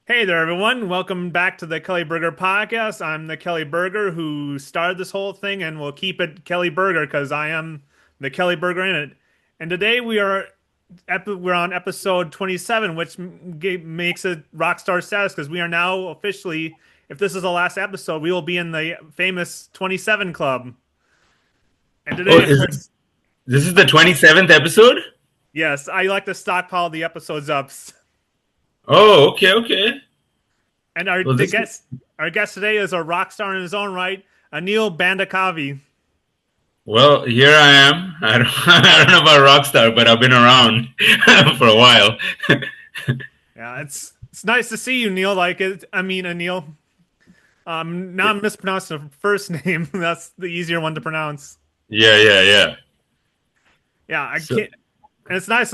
Hey there, everyone. Welcome back to the Kelly Berger podcast. I'm the Kelly Berger who started this whole thing and will keep it Kelly Berger because I am the Kelly Berger in it. And today we're on episode 27, which makes it rock star status because we are now officially, if this is the last episode, we will be in the famous 27 club. And Oh, today, this is the 27th episode? yes, I like to stockpile the episodes up. Oh, okay, okay. And Well, this is, our guest today is a rock star in his own right, Anil Bandakavi. well, here I am. I don't, I don't know about Rockstar, but I've been around for a while. Yeah, it's nice to see you, Neil. Anil. Now I'm mispronouncing the first name. That's the easier one to pronounce. Yeah, yeah, yeah. Yeah, I So, can't. And it's nice.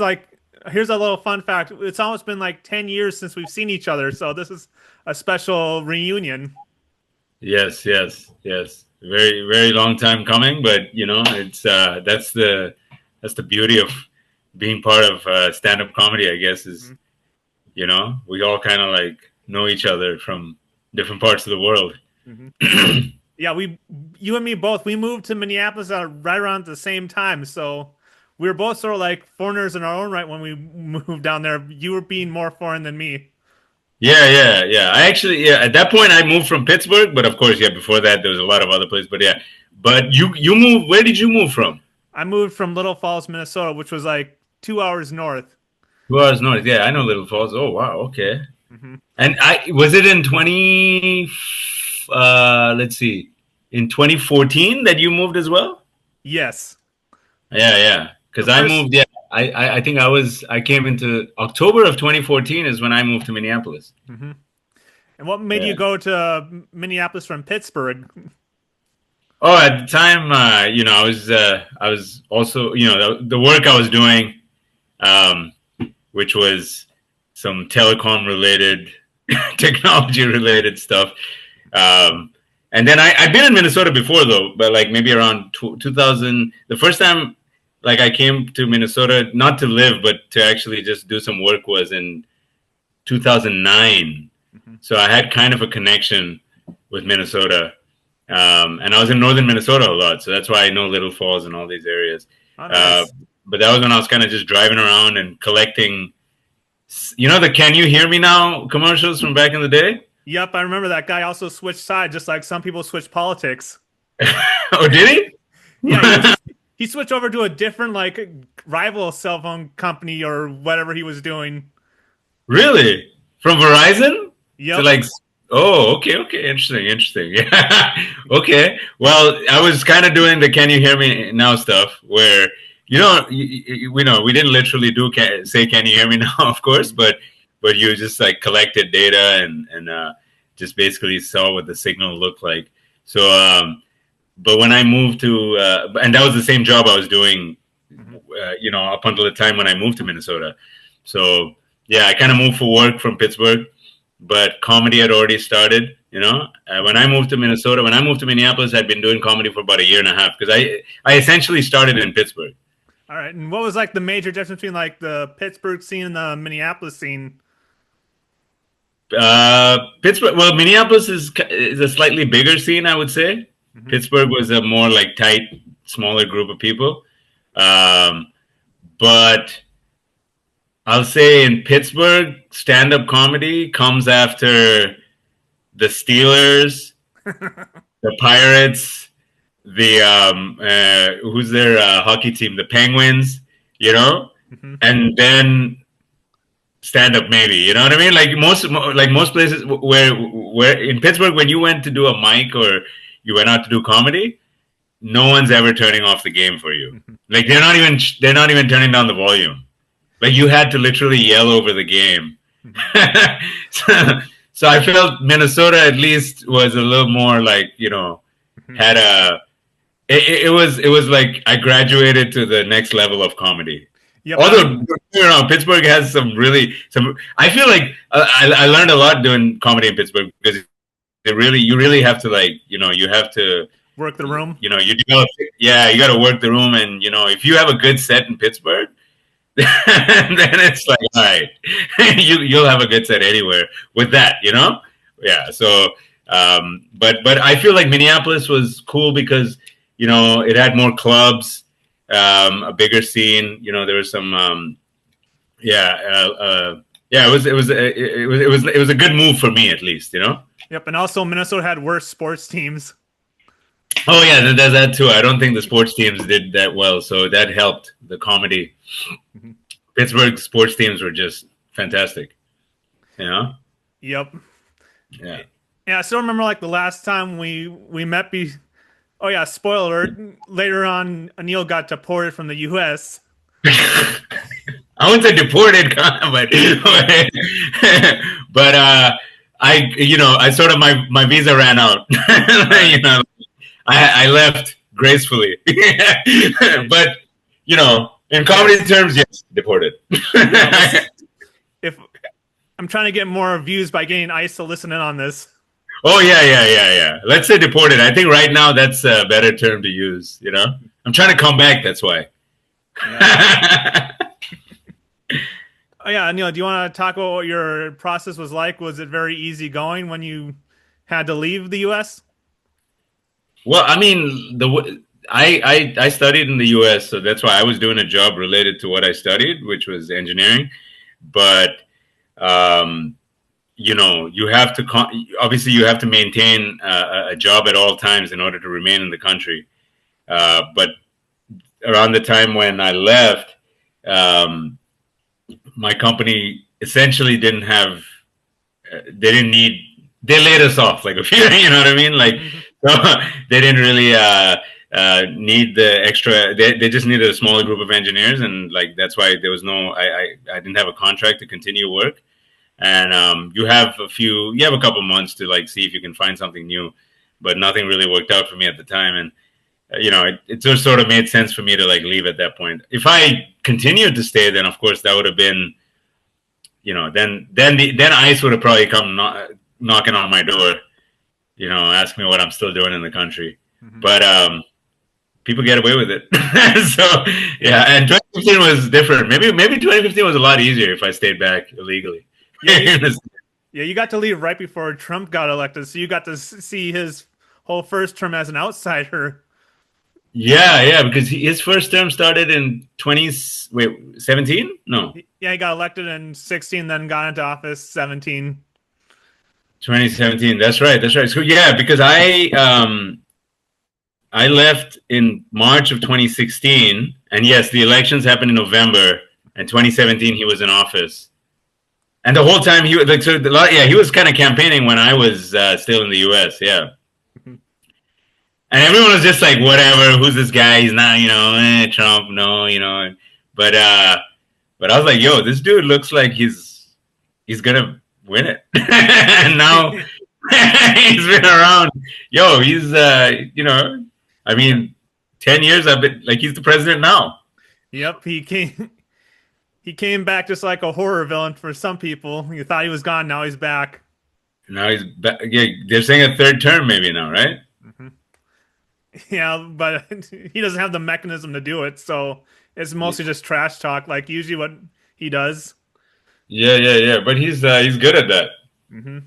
Here's a little fun fact. It's almost been like 10 years since we've seen each other, so this is a special reunion. yes, yes, yes. Very, very long time coming, but it's that's the beauty of being part of stand-up comedy, I guess, is Mhm. we all kind of like know each other from different parts of the world. Mhm. Yeah, you and me both. We moved to Minneapolis right around the same time, so we were both sort of like foreigners in our own right when we moved down there. You were being more foreign than me. Yeah, yeah, yeah. I actually, yeah, at that point I moved from Pittsburgh, but of course, yeah, before that there was a lot of other places. But yeah, but you moved. Where did you move from? I moved from Little Falls, Minnesota, which was like 2 hours north. 2 hours north. Yeah, I know Little Falls. Oh wow, okay. Hmm. And I was it in 20. Let's see, in 2014 that you moved as well. Yes. Yeah, yeah. The Because I first, moved. Yeah, I think I came into October of 2014 is when I moved to Minneapolis. hmm And what made Yeah. you go to Minneapolis from Pittsburgh? Oh, at the time, I was also, the work I was doing, um, which was some telecom related, technology related stuff. Um, and then I'd been in Minnesota before though, but like maybe around 2000, the first time like I came to Minnesota, not to live, but to actually just do some work was in 2009. Hmm. So I had kind of a connection with Minnesota. And I was in northern Minnesota a lot, so that's why I know Little Falls and all these areas. Oh, Uh, nice. but that was when I was kind of just driving around and collecting, the "Can You Hear Me Now" commercials from back in the day. Yep, I remember that guy also switched sides, just like some people switch politics. Oh, did he? Yeah, he switched over to a different rival cell phone company or whatever he was doing. Really? From Verizon to Yep. like? Oh, okay, okay, interesting, interesting. Yeah, okay. Well, I was kind of doing the "Can You Hear Me Now" stuff, where we know we didn't literally say "Can you hear me now," of course, but you just like collected data and just basically saw what the signal looked like. So, but when I moved to, and that was the same job I was doing, Mhm. up until the time when I moved to Minnesota. So yeah, I kind of moved for work from Pittsburgh, but comedy had already started. When I moved to Minnesota, when I moved to Minneapolis, I'd been doing comedy for about a year and a half because I essentially started in Pittsburgh. All right. And what was like the major difference between like the Pittsburgh scene and the Minneapolis scene? Pittsburgh, well, Minneapolis is a slightly bigger scene, I would say. Hmm. Pittsburgh was a more like tight, smaller group of people. Um, but I'll say in Pittsburgh, stand-up comedy comes after the Steelers, the Pirates, the who's their hockey team, the Penguins, Hmm. and then stand up maybe. You know what I mean? Like most places where in Pittsburgh when you went to do a mic or you went out to do comedy, no one's ever turning off the game for you. Hmm. Like they're not even turning down the volume. Like you had to literally yell over the game. Hmm. so, so I felt Minnesota at least was a little more like Hmm. had a it was like I graduated to the next level of comedy. Yep. Although Pittsburgh has some. I feel like I learned a lot doing comedy in Pittsburgh because you really have to like you have to Work the room. you develop, yeah, you got to work the room, and if you have a good set in Pittsburgh, And then it's like, all right, you'll have a good set anywhere with that, Yeah. So, but I feel like Minneapolis was cool because it had more clubs, a bigger scene. There was some, yeah, yeah. It was a good move for me at least. Yep, and also Minnesota had worse sports teams. Oh yeah, there's that too. I don't think the sports teams did that well, so that helped the comedy. Mm-hmm. Pittsburgh sports teams were just fantastic. Yep. Yeah. Yeah, I still remember like the last time we met. Oh yeah, spoiler alert. Later on, Anil got deported from the U.S. I wouldn't say deported, but I sort of my visa ran out. I left gracefully, but in comedy terms, yes, deported. If I'm trying to get more views by getting ICE to listen in on this. Oh yeah. Let's say deported. I think right now that's a better term to use. I'm trying to come back. That's why. Yeah. Oh yeah, Neil, do you want to talk about what your process was like? Was it very easy going when you had to leave the U.S.? Well, I mean, I studied in the U.S., so that's why I was doing a job related to what I studied, which was engineering. But you have to obviously you have to maintain a job at all times in order to remain in the country. But around the time when I left, my company essentially didn't have. They didn't need. They laid us off like a few. You know what I mean? Like, so they didn't really need the extra. They just needed a smaller group of engineers, and like that's why there was no. I didn't have a contract to continue work. And you have a couple months to like see if you can find something new, but nothing really worked out for me at the time. And it just sort of made sense for me to like leave at that point. If I continued to stay, then of course that would have been, then ICE would have probably come knocking on my door, ask me what I'm still doing in the country. Mm-hmm. But people get away with it. So yeah, and 2015 was different. Maybe 2015 was a lot easier if I stayed back illegally. Yeah, you got to leave right before Trump got elected, so you got to see his whole first term as an outsider. Yeah, because his first term started in 17? No. Yeah, he got elected in 16, then got into office 17. 2017. That's right. So yeah, because I left in March of 2016, and yes, the elections happened in November, and 2017 he was in office. And the whole time he was kind of campaigning when I was still in the U.S. Yeah, and everyone was just like, whatever, who's this guy? He's not, Trump, no, But I was like, yo, this dude looks like he's gonna win it. And now he's been around. Yo, he's I mean, 10 years I've been like he's the president now. Yep, He came back just like a horror villain for some people. You thought he was gone, now he's back. Now he's back. Yeah, they're saying a third term maybe now, right? Mm-hmm. Yeah, but he doesn't have the mechanism to do it, so it's mostly just trash talk, like usually what he does. Yeah. But he's good at that. Mm-hmm.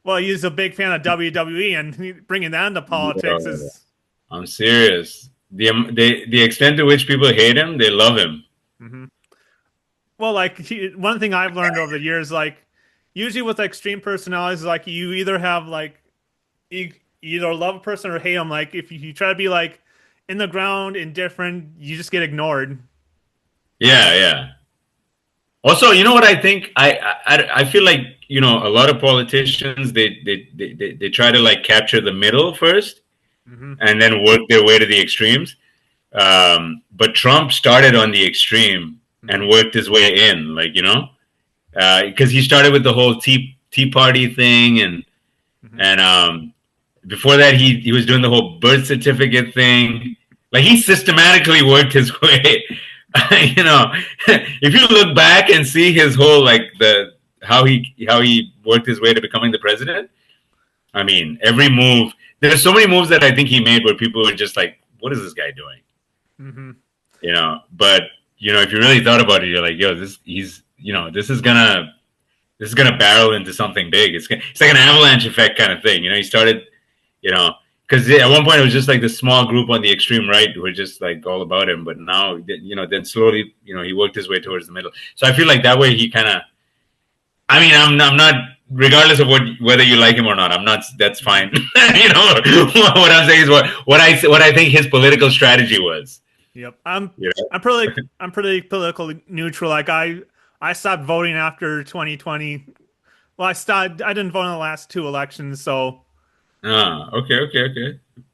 Well, he's a big fan of WWE, and bringing that into politics is. I'm serious. The extent to which people hate him, they love him. Mm-hmm. Well, like one thing I've learned over the years, like usually with extreme personalities, like you either have like you either love a person or hate them. Like if you try to be like in the ground, indifferent, you just get ignored. Yeah. Also, you know what I think? I feel like a lot of politicians they try to like capture the middle first, mm-hmm. and then work their way to the extremes. But Trump started on the extreme and worked his way in, like, because he started with the whole Tea Party thing, and mm-hmm. and before that he was doing the whole birth certificate thing. Like he systematically worked his way. If you look back and see his whole like how he worked his way to becoming the president. I mean, every move. There's so many moves that I think he made where people were just like, "What is this guy doing?" Mm-hmm. But if you really thought about it, you're like, yo, this is gonna barrel into something big. It's like an avalanche effect kind of thing. He started, you know, because at one point it was just like the small group on the extreme right who were just like all about him, but now, then slowly, he worked his way towards the middle. So I feel like that way he kind of. I mean, I'm not. Regardless of whether you like him or not, I'm not. That's fine. What I'm saying is what I think his political strategy was. Yep. I'm pretty politically neutral. Like I stopped voting after 2020. Well, I didn't vote in the last two elections, so. Okay.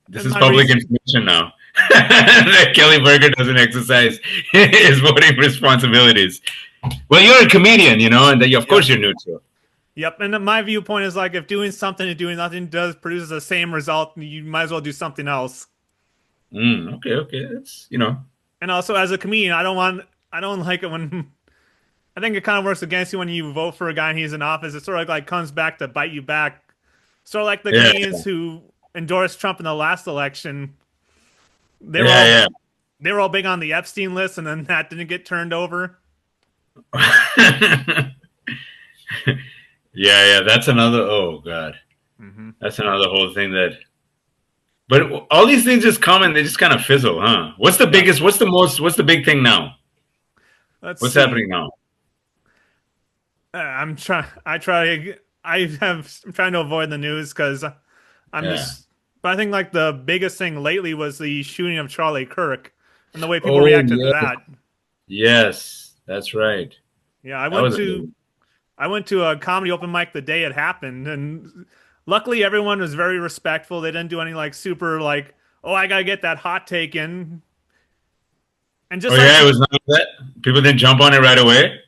This And is my public reason. information now. That Kelly Berger doesn't exercise his voting responsibilities. Well, you're a comedian, and of course Yep. you're neutral. Yep. And my viewpoint is like if doing something and doing nothing does produce the same result, you might as well do something else. Okay. That's And also, as a comedian, I don't like it when. I think it kind of works against you when you vote for a guy and he's in office. It sort of like comes back to bite you back. Sort of like the yeah, comedians who endorsed Trump in the last election. They were all yeah, they were all big on the Epstein list, and then that didn't get turned over. yeah. Yeah. That's another. Oh God, Hmm. that's another whole thing that. But all these things just come and they just kind of fizzle, huh? What's the Yep. biggest? What's the big thing now? Let's What's see. happening now? I'm trying. I try. I'm trying to avoid the news because I'm Yeah. just. But I think like the biggest thing lately was the shooting of Charlie Kirk and the way people Oh reacted to yeah. that. Yes, that's right. Yeah, That was a big one. I went to a comedy open mic the day it happened, and luckily everyone was very respectful. They didn't do any like super like, oh, I gotta get that hot take in, and Oh just like yeah, it was none of that. People didn't jump on it right away.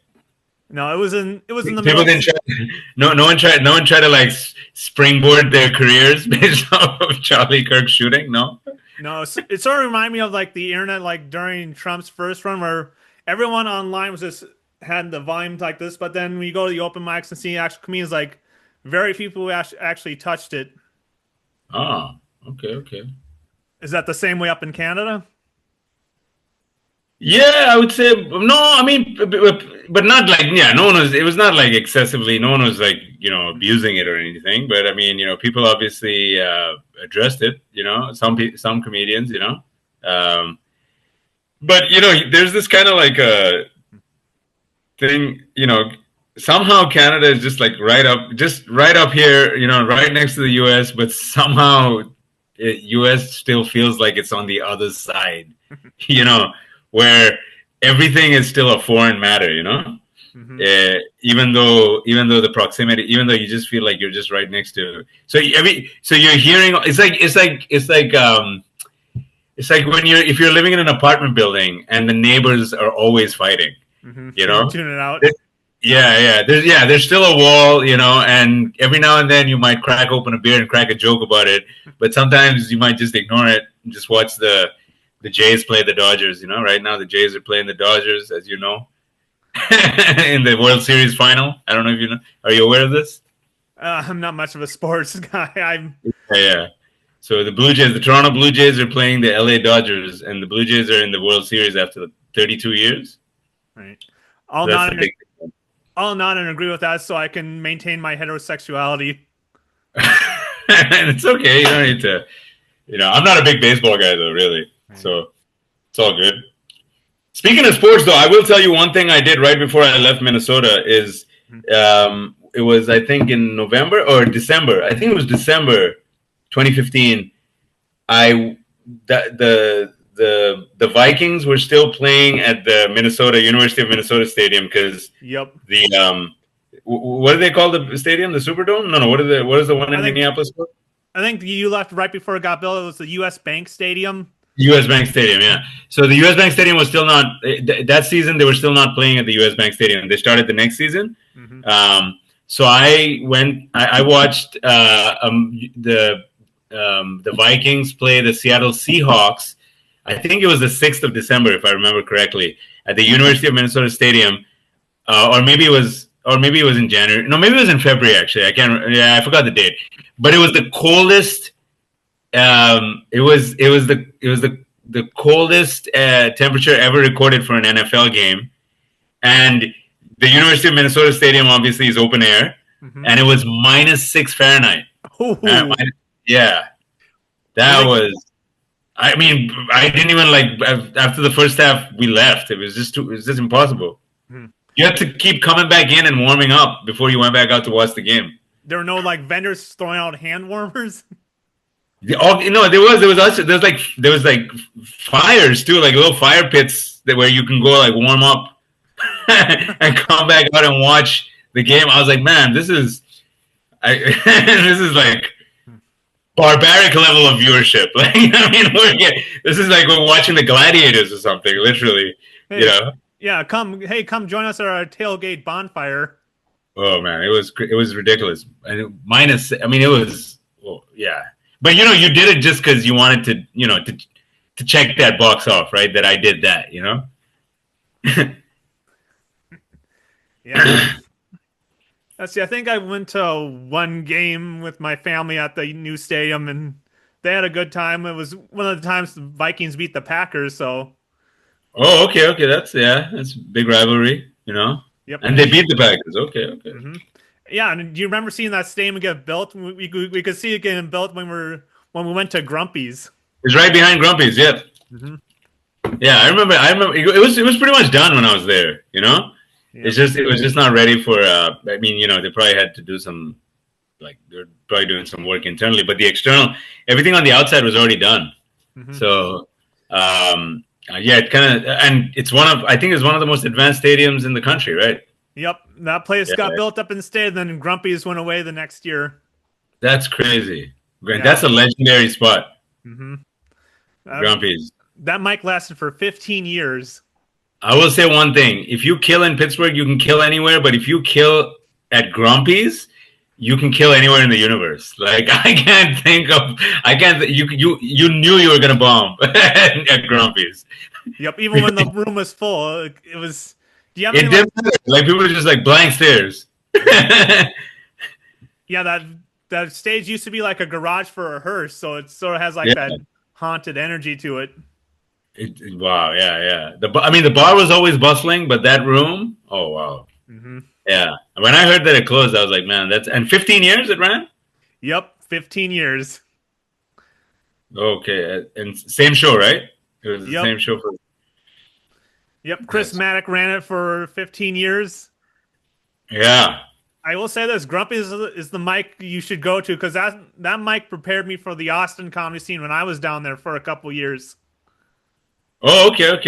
no, it was in the middle People of didn't try. No one tried to like springboard their careers based off of Charlie Kirk shooting. No. no. It sort of reminded me of like the internet like during Trump's first run, where everyone online was just had the volume like this, but then when you go to the open mics and see actual comedians, like very few people actually touched it. Oh, okay. Is that the same way up in Canada? Yeah, I would say no. I mean, but not like yeah. No one was. It was not like excessively. No one was like abusing it or anything. But I mean, people obviously addressed it. Some comedians. Um, but there's this kind of like a thing. Somehow Canada is just like just right up here. Right next to the U.S. But somehow U.S. still feels like it's on the other side. You know where everything is still a foreign matter, Hmm. even though the proximity, even though you just feel like you're just right next to. So you're hearing. It's like when if you're living in an apartment building and the neighbors are always fighting, Hmm. you You can know. tune it out. There's still a wall, and every now and then you might crack open a beer and crack a joke about it, but sometimes you might just ignore it and just watch the Jays play the Dodgers. Right now the Jays are playing the Dodgers, as you know, in the World Series final. I don't know if you know. Are you aware of this? I'm not much of a sports guy. I'm Yeah. So the Toronto Blue Jays are playing the LA Dodgers, and the Blue Jays are in the World Series after 32 years. right. I'll So that's not the big thing. I'll not and agree with that, so I can maintain my heterosexuality. And it's okay. You don't need to. I'm not a big baseball guy though, really. Right. So it's all good. Speaking of sports, though, I will tell you one thing I did right before I left Minnesota is it was, I think, in November or December. I think it was December 2015. The Vikings were still playing at the University of Minnesota Stadium because Yep. the what do they call the stadium? The Superdome? No. What is the one I in think Minneapolis called? I think you left right before it got built. It was the U.S. Bank Stadium. U.S. Bank Stadium, yeah. So the U.S. Bank Stadium was still not that season. They were still not playing at the U.S. Bank Stadium. They started the next season. Hmm. So I went. I watched the Vikings play the Seattle Seahawks. I think it was the 6th of December, if I remember correctly, at the University of Minnesota Stadium, or maybe it was in January. No, maybe it was in February. Actually, I can't. Yeah, I forgot the date. But it was the coldest. It was the coldest temperature ever recorded for an NFL game, and the University of Minnesota Stadium obviously is open air, and it was -6 Fahrenheit. Ooh. Yeah, Was that it? was. I mean, I didn't even after the first half. We left. It was just it was just impossible. Hmm. You had to keep coming back in and warming up before you went back out to watch the game. There were no like vendors throwing out hand warmers. No, there was like fires too, like little fire pits where you can go like warm up and come back out and watch the game. I was like, man, this is this is like barbaric level of viewership. Like, I mean, this is like we're watching the Gladiators or something, literally. Hey, You know? yeah, come join us at our tailgate bonfire. Oh man, it was ridiculous. And minus, I mean, it was, yeah. But you did it just because you wanted to check that box off, right? That I did that, Yeah. Let's see. I think I went to one game with my family at the new stadium, and they had a good time. It was one of the times the Vikings beat the Packers, so Oh, okay. That's a big rivalry. yep. And they beat the Packers. Okay. Hmm. Yeah, and do you remember seeing that stadium get built? We could see it getting built when we went to Grumpy's. It's right behind Grumpy's. Yep. Hmm. Yeah, I remember. It was pretty much done when I was there. Yeah. It was just not ready for. I mean, they probably had to do some, like they're probably doing some work internally, but the external, everything on the outside was already done. Hmm. So, yeah, it kind of, and I think it's one of the most advanced stadiums in the country, right? Yep, that place Yeah, got built up instead. Then Grumpy's went away the next year. that's crazy. Yeah. That's a legendary spot, Hmm. Grumpy's. That mic lasted for 15 years. I will say one thing: if you kill in Pittsburgh, you can kill anywhere. But if you kill at Grumpy's, you can kill anywhere in the universe. Like I can't. You knew you were gonna bomb at Grumpy's. Yep, even when the room was full, it was. Do you have It any didn't matter. Like people were just like blank stares. Yeah, that stage used to be like a garage for a hearse, so it sort of has like Yeah. that haunted energy to it. Wow, yeah. I mean, the bar was always bustling, but that room, oh wow, Hmm. yeah. When I heard that it closed, I was like, man, and 15 years it ran. Yep, 15 years. Okay, and same show, right? It was the Yep. same show for. Yep, Chris Yes. Maddock ran it for 15 years. Yeah. I will say this: Grumpy is the mic you should go to because that mic prepared me for the Austin comedy scene when I was down there for a couple years. Oh, okay,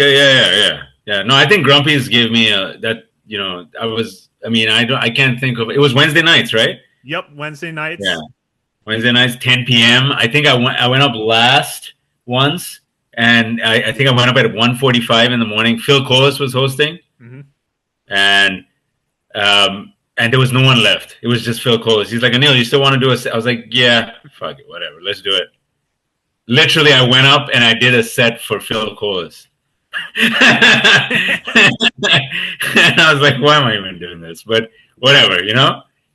yeah. No, I think Grumpy's gave me that. I can't think of it. Was Wednesday nights, right? Yep, Wednesday nights. Yeah. Wednesday nights, 10 p.m. I think I went up last once, and I think I went up at 1:45 in the morning. Phil Collis was hosting, Hmm. and there was no one left. It was just Phil Collis. He's like, Anil, you still want to do a set? I was like, yeah, fuck it, whatever, let's do it. Literally, I went up and I did a set for Phil Collis. And I was like, why am I even doing this? But whatever.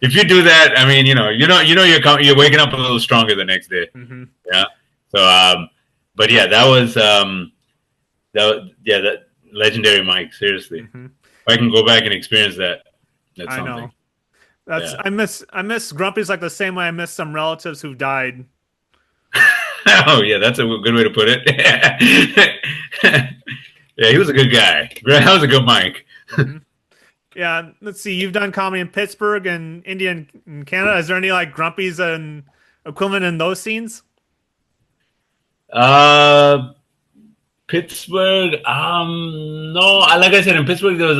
If you do that, I mean, you're waking up a little stronger the next day. Hmm. Yeah. So, but yeah, that legendary mic. Seriously, Hmm. if I can go back and experience that, that's I something. know. That's Yeah. I miss Grumpy's like the same way I miss some relatives who died. Oh yeah, that's a good way to put it. Yeah, he was a good guy. That was a good mic. Hmm. Yeah, let's see. You've done comedy in Pittsburgh and India and Canada. Is there any like Grumpy's and equivalent in those scenes? Uh, Pittsburgh. No. Like I said, in Pittsburgh, there was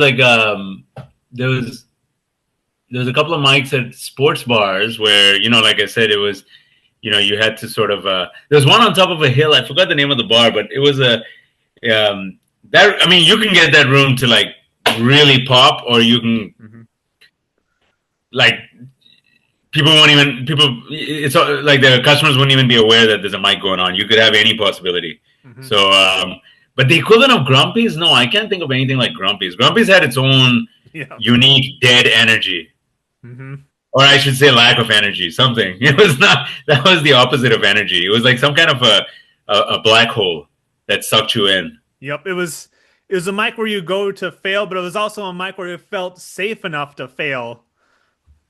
there was a couple of mics at sports bars where like I said, it was you had to sort of. There was one on top of a hill. I forgot the name of the bar, but it was you can get that room to like really pop, or you can Hmm. like it's like the customers wouldn't even be aware that there's a mic going on. You could have any possibility. Hmm. So, but the equivalent of Grumpy's, no, I can't think of anything like Grumpy's. Grumpy's had its own Yeah. unique dead energy, Hmm. or I should say lack of energy, something. It was not, that was the opposite of energy. It was like some kind of a black hole. that sucked you in. Yep, it was a mic where you go to fail, but it was also a mic where you felt safe enough to fail.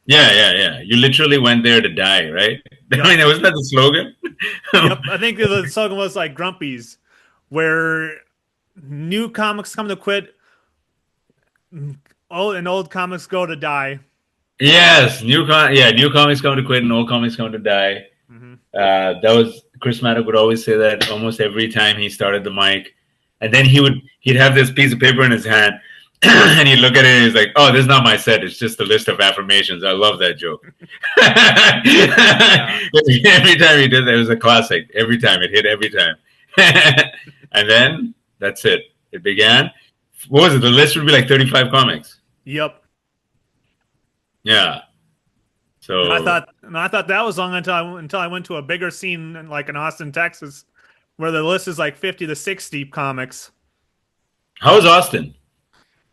Yeah, yeah, yeah. You literally went there to die, right? I Yep. mean, wasn't that the slogan? Yep. I think the slogan was like Grumpy's, where new comics come to quit, old comics go to die. Yes, new comics come to quit and old comics come to die. Hmm. That was Chris Maddock would always say that almost every time he started the mic, and then he'd have this piece of paper in his hand, and he'd look at it and he's like, "Oh, this is not my set. It's just a list of affirmations." I love that joke. Yeah. Every time he did that, it was a classic. Every time it hit, every time, and then that's it. It began. What was it? The list would be like 35 comics. Yep. Yeah. And I So thought, and I thought that was long until I went to a bigger scene like in Austin, Texas, where the list is like 50 to 60 comics. how was Austin?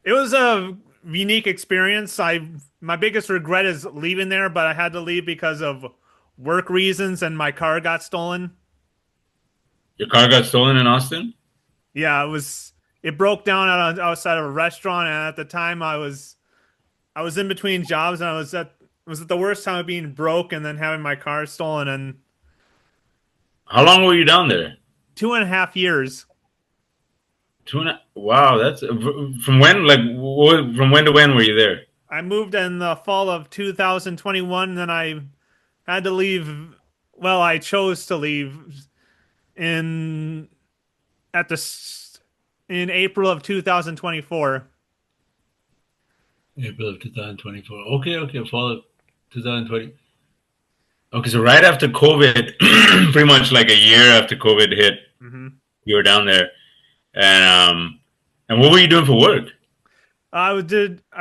It was a unique experience. My biggest regret is leaving there, but I had to leave because of work reasons and my car got stolen. Your car got stolen in Austin? Yeah, it broke down outside of a restaurant, and at the time I was in between jobs, and I was at the worst time of being broke and then having my car stolen in How long were you down there? 2.5 years. Wow, that's from when? Like, from when to when were you there? I moved in the fall of 2021, and then I had to leave. Well, I chose to leave in at the in April of 2024. April of 2024. Okay, okay, fall of 2020. Okay, so right after COVID, pretty much like a year after COVID hit, Hmm. you were down there, and and what were you doing for work? I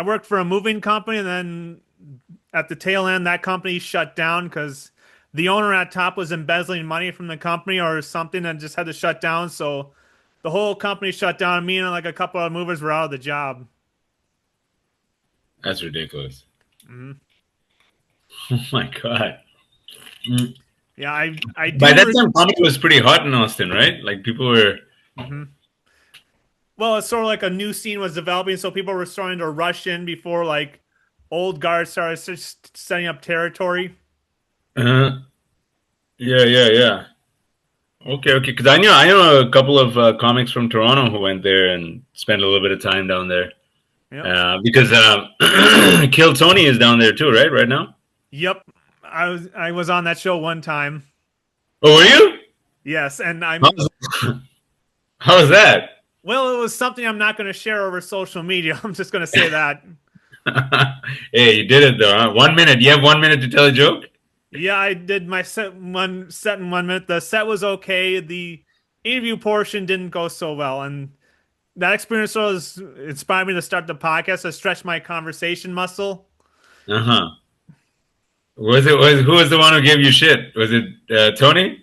worked for a moving company, and then at the tail end, that company shut down because the owner at top was embezzling money from the company or something, and just had to shut down. So the whole company shut down. And me and like a couple of movers were out of the job. That's ridiculous. Hmm. Oh my god. Mm. Yeah, I By do. that time, comedy was pretty hot in Austin, right? Like people were. Mhm. Well, it's sort of like a new scene was developing, so people were starting to rush in before like old guards started setting up territory. Uh, yeah, yeah, yeah. Okay, okay. Because I know a couple of comics from Toronto who went there and spent a little bit of time down there. Yep. Because Kill Tony is down there too, right? Right now. Yep. I was on that show one time. Oh, were you? Yes, and How's, how's that? well, it was something I'm not going to share over social media. I'm just going to say that. Hey, you did it though. Huh? 1 minute. You have 1 minute to tell a joke. Yeah, I did my set in 1 minute. The set was okay. The interview portion didn't go so well, and that experience was inspired me to start the podcast to stretch my conversation muscle. Uh huh. Was who was the one who gave you shit? Was it Tony?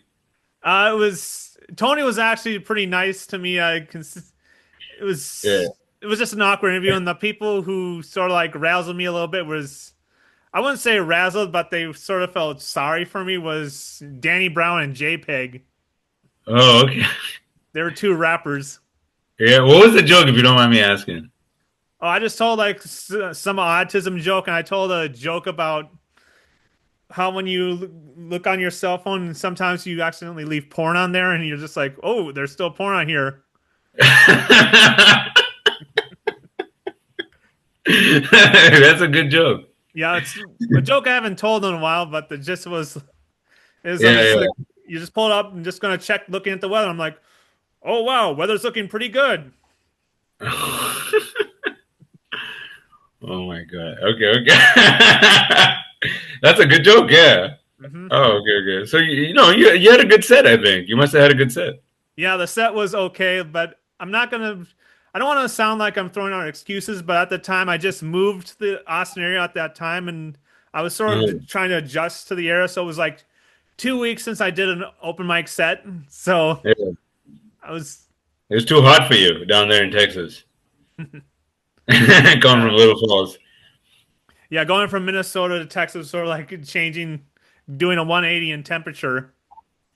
It was Tony was actually pretty nice to me. It Yeah. was just an awkward interview, and the people who sort of like razzled me a little bit was I wouldn't say razzled, but they sort of felt sorry for me. Was Danny Brown and JPEG? Oh, okay. They were two rappers. Yeah. What was the joke, if you don't mind me asking? Oh, I just told like some autism joke, and I told a joke about how when you look on your cell phone, sometimes you accidentally leave porn on there, and you're just like, "Oh, there's still porn on here." That's a good joke. Yeah, it's a joke I haven't told in a while, but the gist was is I'm Yeah, just yeah. like you just pull it up and just gonna check looking at the weather. I'm like, "Oh wow, weather's looking pretty good." Oh my god. Okay, okay. That's a good joke. Yeah. Hmm. Oh, okay, okay. So you had a good set. I think you must have had a good set. Yeah, the set was okay, but I don't want to sound like I'm throwing out excuses, but at the time I just moved to the Austin area at that time, and I was sort Mhm. of trying to adjust to the area. So it was like 2 weeks since I did an open mic set. So Yeah. I was, It was too hot for you down there in Texas, coming yeah, from Little Falls. yeah, going from Minnesota to Texas, sort of like changing, doing a 180 in temperature.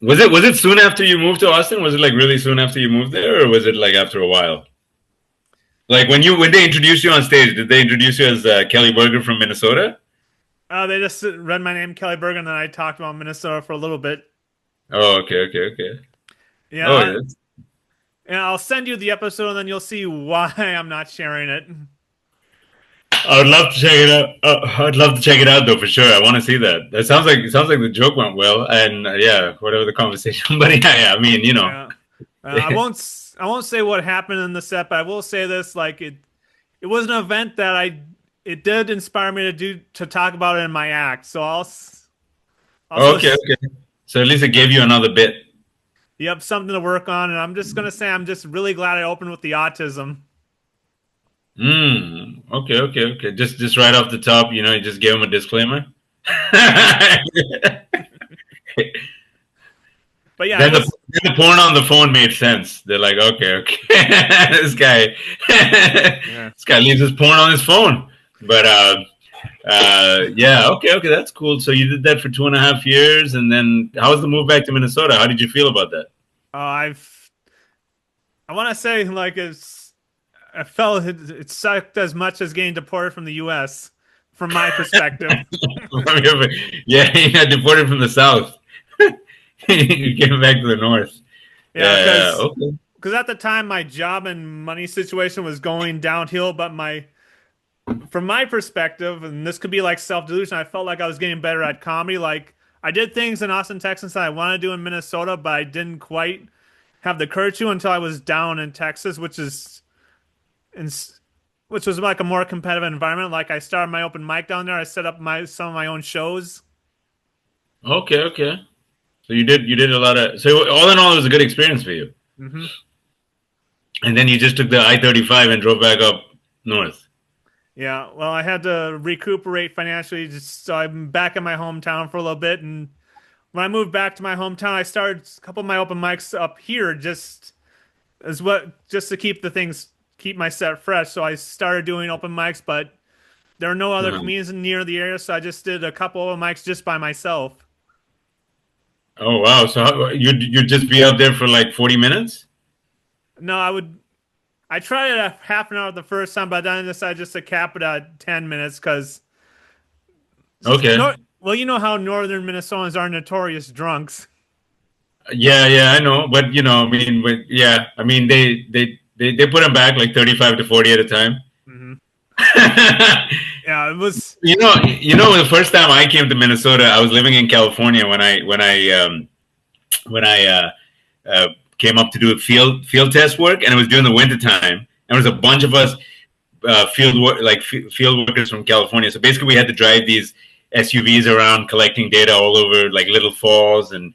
Was it soon after you moved to Austin? Was it like really soon after you moved there, or was it like after a while? Like when they introduced you on stage, did they introduce you as Kelly Berger from Minnesota? They just read my name, Kelly Berger, and then I talked about Minnesota for a little bit. Oh, okay, okay, okay. Yeah, Oh, that's, and I'll send you the episode, and then you'll see why I'm not sharing it. I would love to check it out. I'd love to check it out though for sure. I want to see that. That sounds like the joke went well, and yeah, whatever the conversation. But yeah, I mean, Yeah, I won't say what happened in the set, but I will say this: like it was an event that it did inspire me to talk about it in my act. So I'll okay, okay. So at least it gave you another bit. yep, something to work on, and I'm just gonna say I'm just really glad I opened with the autism. Okay, okay, okay. Just right off the top, you just gave him a disclaimer. But yeah, it Then the was then the porn on the phone made sense. They're like, okay, okay, this guy, yeah. this guy leaves his porn on his phone. But yeah, okay, okay, that's cool. So you did that for 2.5 years, and then how was the move back to Minnesota? How did you feel about that? I want to say like I felt it sucked as much as getting deported from the U.S. from my perspective. Yeah, you got deported from the south. You came back to the north. Yeah, Yeah, yeah, because okay. at the time my job and money situation was going downhill, but my from my perspective, and this could be like self delusion, I felt like I was getting better at comedy. Like I did things in Austin, Texas that I wanted to do in Minnesota, but I didn't quite have the courage to until I was down in Texas, in, which was like a more competitive environment. Like I started my open mic down there. I set up my some of my own shows. Okay, okay. So you did a lot of so all in all it was a good experience for you. Hmm. And then you just took the I-35 and drove back up north. Yeah, well, I had to recuperate financially, just so I'm back in my hometown for a little bit. And when I moved back to my hometown, I started a couple of my open mics up here, just to keep my set fresh. So I started doing open mics, but there are no other Uh-huh. comedians near the area, so I just did a couple of mics just by myself. Oh wow! So you'd just be out there for like 40 minutes? No, I tried it at half an hour the first time, but then I decided just to cap it at 10 minutes because Okay. no, well, you know how northern Minnesotans are notorious drunks. Yeah, yeah, I know, but I mean, yeah, I mean, they put them back like 35 to 40 at a time. Hmm. Yeah, it was. The first time I came to Minnesota, I was living in California when I came up to do field test work, and it was during the winter time, and there was a bunch of us field workers from California. So basically, we had to drive these SUVs around collecting data all over like Little Falls and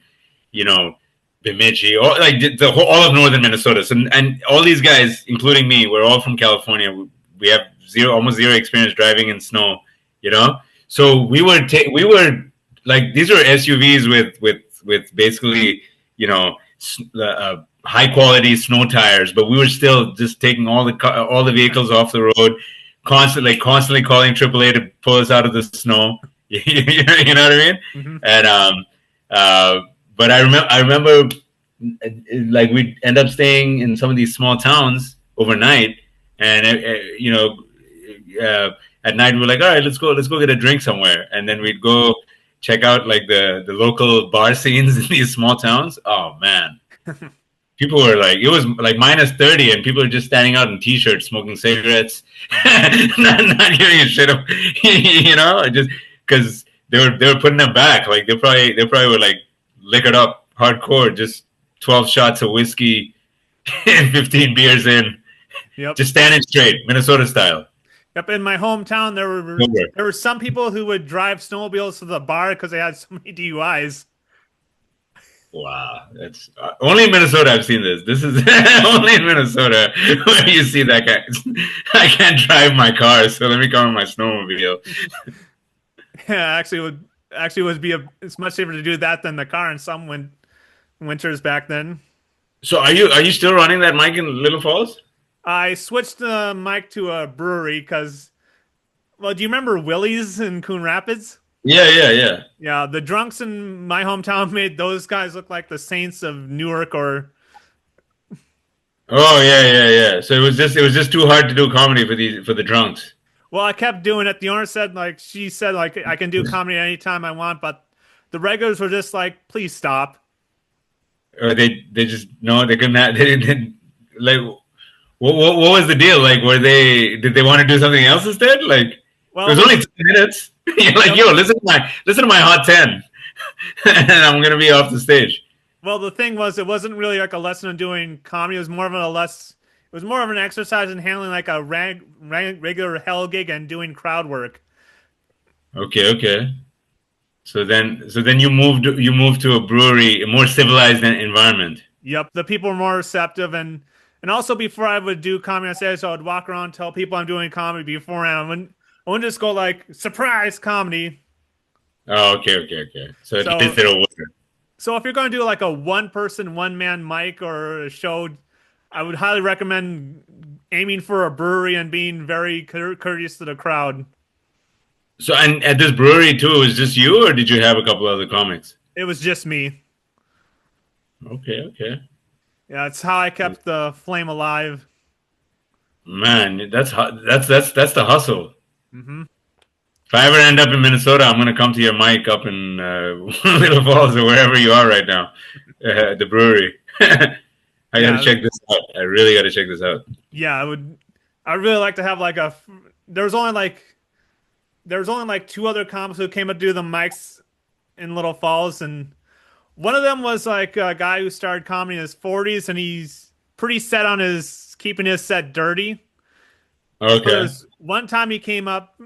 you know Bemidji, all of northern Minnesota. So and all these guys, including me, we're all from California. We have almost zero experience driving in snow, you know. So we were like these are SUVs with basically you know high quality snow tires, but we were still just taking all the vehicles off the road, constantly calling AAA to pull us out of the snow. You know what I mean? Hmm. And but I remember like we'd end up staying in some of these small towns overnight, and at night we were like, all right, let's go get a drink somewhere, and then we'd go check out like the local bar scenes in these small towns. Oh man, people were like, it was like minus 30, and people are just standing out in t-shirts, smoking cigarettes, not giving a shit, just because they were putting them back. Like they probably were like liquored up hardcore, just 12 shots of whiskey and 15 beers in, Yep. just standing straight, Minnesota style. Yep. In my hometown, Nowhere. there were some people who would drive snowmobiles to the bar because they had so many DUIs. Wow, that's only in Minnesota I've seen this. This is only in Minnesota where you see that guy. I can't drive my car, so let me come on my snowmobile. Yeah, it's much safer to do that than the car in some winters back then. So are you still running that mic in Little Falls? I switched the mic to a brewery because, well, do you remember Willie's in Coon Rapids? Yeah, yeah, yeah. Yeah, the drunks in my hometown made those guys look like the saints of Newark or Oh, yeah, yeah, yeah. So it was just too hard to do comedy for the drunks. well, I kept doing it. The owner said like she said like I can do comedy anytime I want, but the regulars were just like, please stop. Or they just no, they couldn't. They didn't like. What was the deal? Like, did they want to do something else instead? Like, it Well, was it only was 10 minutes. You're like, yep. yo, listen to my hot 10, and I'm gonna be off the stage. Well, the thing was, it wasn't really like a lesson in doing comedy. It was more of a less. It was more of an exercise in handling like a regular hell gig and doing crowd work. Okay, okay. So then you moved to a brewery, a more civilized environment. Yep, the people were more receptive, and also before I would do comedy on stage, so I would walk around and tell people I'm doing comedy beforehand. I wouldn't just go like surprise comedy. Oh, okay, okay, okay. So at least So it'll work. so if you're going to do like a one person one man mic or a show, I would highly recommend aiming for a brewery and being very courteous to the crowd. So and at this brewery too, it was just you, or did you have a couple other comics? It was just me. Okay, okay. Yeah, it's how I kept the flame alive. Man, that's the hustle. Hmm. If I ever end up in Minnesota, I'm gonna come to your mic up in Little Falls or wherever you are right now, at the brewery. I gotta Yeah, check this out. I really gotta check this out. yeah, I would. I'd really like to have like a. There was only like two other comics who came to do the mics in Little Falls, and one of them was like a guy who started comedy in his 40s, and he's pretty set on his keeping his set dirty. So there Okay, was one time he came up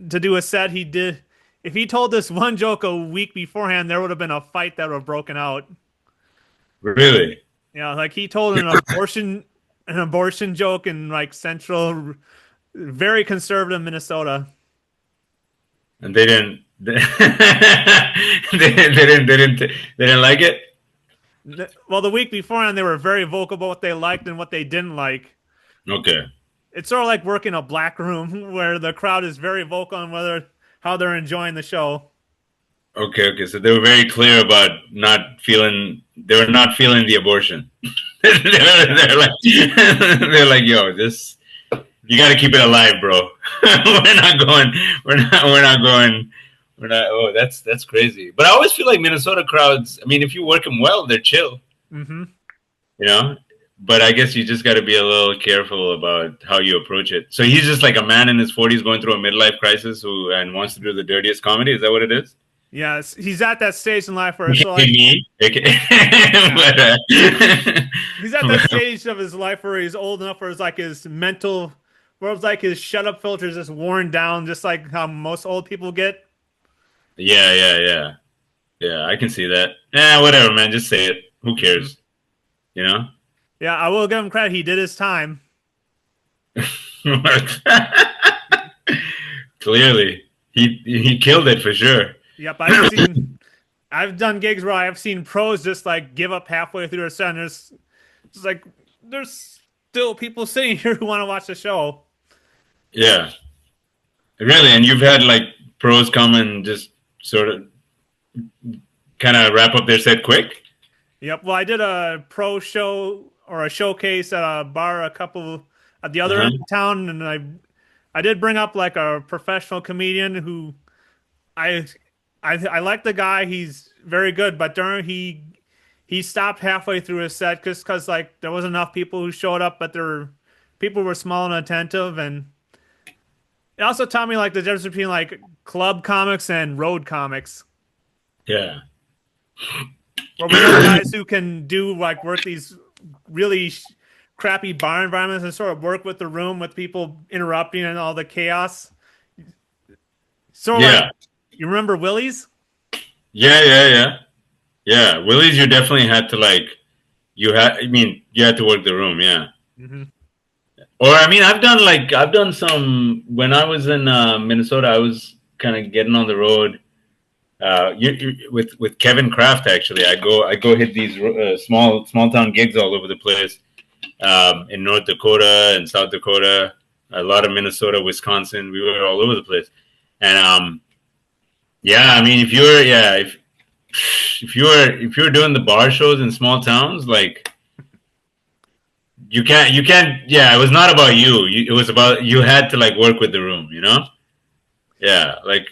to do a set. He did. If he told this one joke a week beforehand, there would have been a fight that would have broken out. really? Yeah, like he told an abortion joke in like central, very conservative Minnesota. And they didn't. They didn't like it. Well, the week beforehand, they were very vocal about what they liked and what they didn't like. Okay. It's sort of like working a black room where the crowd is very vocal on whether how they're enjoying the show. Okay, okay. So they were very clear about not feeling. They were not feeling the abortion. Yeah. They're like, yo, this you got to keep it alive, bro. we're not going. We're not. We're not going. We're not. Oh, that's crazy. But I always feel like Minnesota crowds. I mean, if you work them well, they're chill. Hmm. You know. But I guess you just got to be a little careful about how you approach it. So he's just like a man in his 40s going through a midlife crisis who and wants to do the dirtiest comedy. Is that what it is? Yes, he's at that stage in life where it's like, Me. Okay. yeah, but, he's at that stage of his life where he's old enough where it's like his mental, where it's like his shut up filter is just worn down, just like how most old people get. yeah, yeah, yeah. Yeah, I can see that. Yeah, whatever, man. Just say it. Who Hmm. cares? You know? Yeah, I will give him credit. He did his time. Clearly. He killed it for sure. Yep, I've done gigs where I've seen pros just like give up halfway through their set. And it's like there's still people sitting here who want to watch the show. Yeah. Really, and you've had like pros come and just sort of kind of wrap up their set quick? Yep. Well, I did a pro show or a showcase at a bar a couple at the other Uh-huh. end of town, and I did bring up like a professional comedian who I I like the guy. He's very good, but during he stopped halfway through his set just because like there was enough people who showed up, but people were small and attentive, and it also taught me like the difference between like club comics and road comics, Yeah. where we know guys who can do like work these really crappy bar environments and sort of work with the room with people interrupting and all the chaos. Sort of like Yeah. you remember Willie's? Yeah, yeah, yeah. Yeah. Willie's you definitely had to like I mean, you had to work the room, yeah. Hmm. Or I mean, I've done some when I was in Minnesota. I was kind of getting on the road with Kevin Kraft. Actually, I go hit these small town gigs all over the place in North Dakota and South Dakota, a lot of Minnesota, Wisconsin. We were all over the place, and Yeah, I mean, if you're doing the bar shows in small towns, like you can't. Yeah, it was not about you. It was about you had to like work with the room. Yeah, like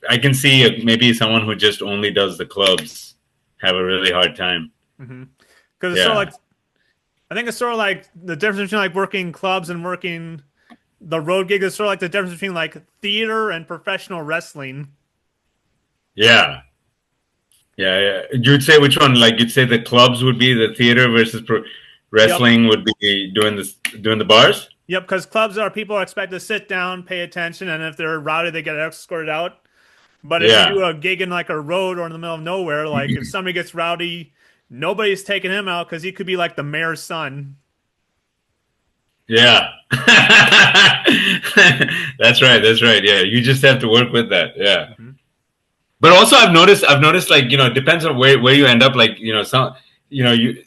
I can see maybe someone who just only does the clubs have a really hard time. Mm-hmm. Because it's sort of Yeah, like I think it's sort of like the difference between like working clubs and working the road gig is sort of like the difference between like theater and professional wrestling. yeah, yeah, yeah. You'd say which one? Like you'd say the clubs would be the theater versus Yep. wrestling would be doing the bars. Yep, because clubs are people are expected to sit down, pay attention, and if they're rowdy, they get escorted out. But if you Yeah, do a gig in like a road or in the middle of nowhere, like if somebody gets rowdy, nobody's taking him out because he could be like the mayor's son. yeah. That's right. That's right. Yeah, you just have to work with that. Yeah. Hmm. But also, I've noticed, like it depends on where you end up. Like some, you